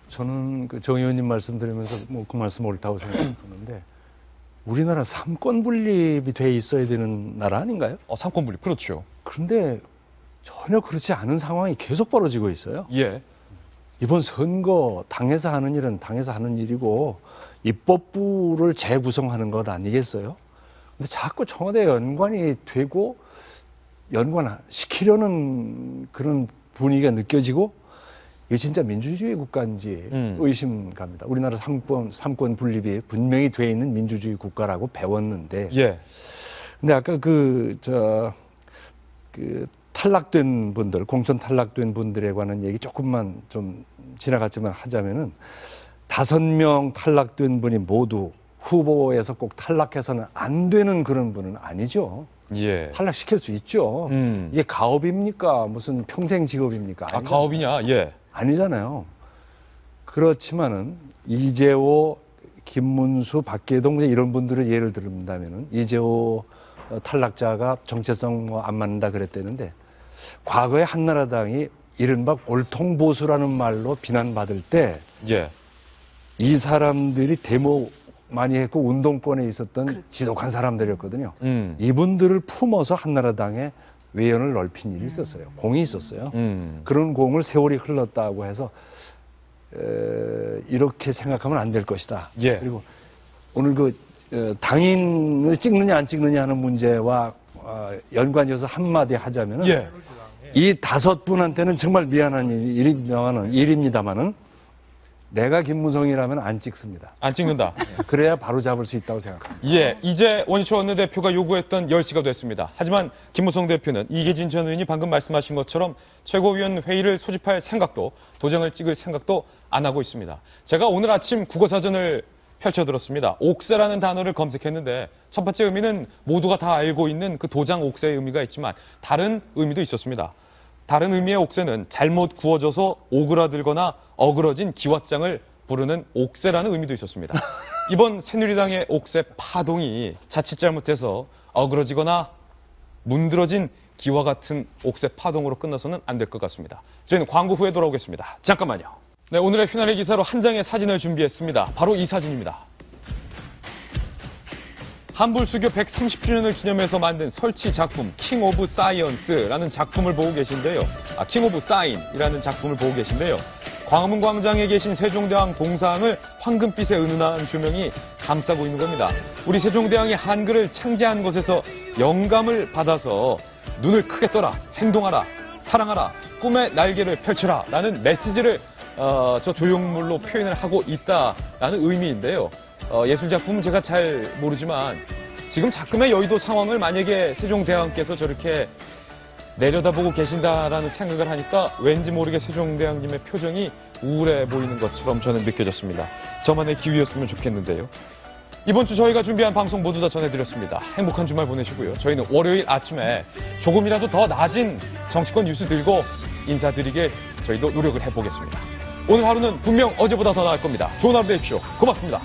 저는 그 정 의원님 말씀 드리면서 뭐 그 말씀 옳다고 생각하는데 우리나라 삼권 분립이 돼 있어야 되는 나라 아닌가요? 삼권 분립, 그렇죠. 그런데 전혀 그렇지 않은 상황이 계속 벌어지고 있어요. 예. 이번 선거 당에서 하는 일은 당에서 하는 일이고 입법부를 재구성하는 것 아니겠어요? 근데 자꾸 청와대 연관이 되고 연관시키려는 그런 분위기가 느껴지고 이게 진짜 민주주의 국가인지 의심 갑니다. 우리나라 삼권 분립이 분명히 돼 있는 민주주의 국가라고 배웠는데. 근데 아까 탈락된 분들, 공천 탈락된 분들에 관한 얘기 조금만 좀 지나갔지만 하자면은 5명 탈락된 분이 모두 후보에서 꼭 탈락해서는 안 되는 그런 분은 아니죠. 탈락시킬 수 있죠. 이게 가업입니까? 무슨 평생 직업입니까? 가업이냐? 아니잖아요. 그렇지만은 이재호, 김문수, 박계동 이런 분들을 예를 들면 이재호 탈락자가 정체성 안 맞는다 그랬대는데 과거에 한나라당이 이른바 골통보수라는 말로 비난받을 때 이 사람들이 데모 많이 했고 운동권에 있었던 지독한 사람들이었거든요. 이분들을 품어서 한나라당의 외연을 넓힌 일이 있었어요. 공이 있었어요. 그런 공을 세월이 흘렀다고 해서 이렇게 생각하면 안 될 것이다. 그리고 오늘 당인을 찍느냐 안 찍느냐 하는 문제와 연관해서 한마디 하자면 이 5분한테는 정말 미안한 일입니다만은 내가 김무성이라면 안 찍습니다. 안 찍는다. 그래야 바로 잡을 수 있다고 생각합니다. 이제 원희초 원내대표가 요구했던 10시가 됐습니다. 하지만 김무성 대표는 이계진 전 의원이 방금 말씀하신 것처럼 최고위원 회의를 소집할 생각도 도장을 찍을 생각도 안 하고 있습니다. 제가 오늘 아침 국어사전을 펼쳐들었습니다. 옥새라는 단어를 검색했는데 첫 번째 의미는 모두가 다 알고 있는 그 도장 옥새의 의미가 있지만 다른 의미도 있었습니다. 다른 의미의 옥새는 잘못 구워져서 오그라들거나 어그러진 기왓장을 부르는 옥새라는 의미도 있었습니다. 이번 새누리당의 옥새 파동이 자칫 잘못해서 어그러지거나 문드러진 기와 같은 옥새 파동으로 끝나서는 안 될 것 같습니다. 저희는 광고 후에 돌아오겠습니다. 잠깐만요. 네, 오늘의 휘날의 기사로 한 장의 사진을 준비했습니다. 바로 이 사진입니다. 한불수교 130주년을 기념해서 만든 설치 작품 킹 오브 사이언스라는 작품을 보고 계신데요. 킹 오브 사인이라는 작품을 보고 계신데요. 광화문 광장에 계신 세종대왕 동상을 황금빛의 은은한 조명이 감싸고 있는 겁니다. 우리 세종대왕이 한글을 창제한 것에서 영감을 받아서 눈을 크게 떠라, 행동하라, 사랑하라, 꿈의 날개를 펼쳐라 라는 메시지를 저 조형물로 표현을 하고 있다라는 의미인데요. 예술작품은 제가 잘 모르지만 지금 작금의 여의도 상황을 만약에 세종대왕께서 저렇게 내려다보고 계신다라는 생각을 하니까 왠지 모르게 세종대왕님의 표정이 우울해 보이는 것처럼 저는 느껴졌습니다. 저만의 기회였으면 좋겠는데요. 이번 주 저희가 준비한 방송 모두 다 전해드렸습니다. 행복한 주말 보내시고요. 저희는 월요일 아침에 조금이라도 더 낮은 정치권 뉴스 들고 인사드리게 저희도 노력을 해보겠습니다. 오늘 하루는 분명 어제보다 더 나을 겁니다. 좋은 하루 되십시오. 고맙습니다.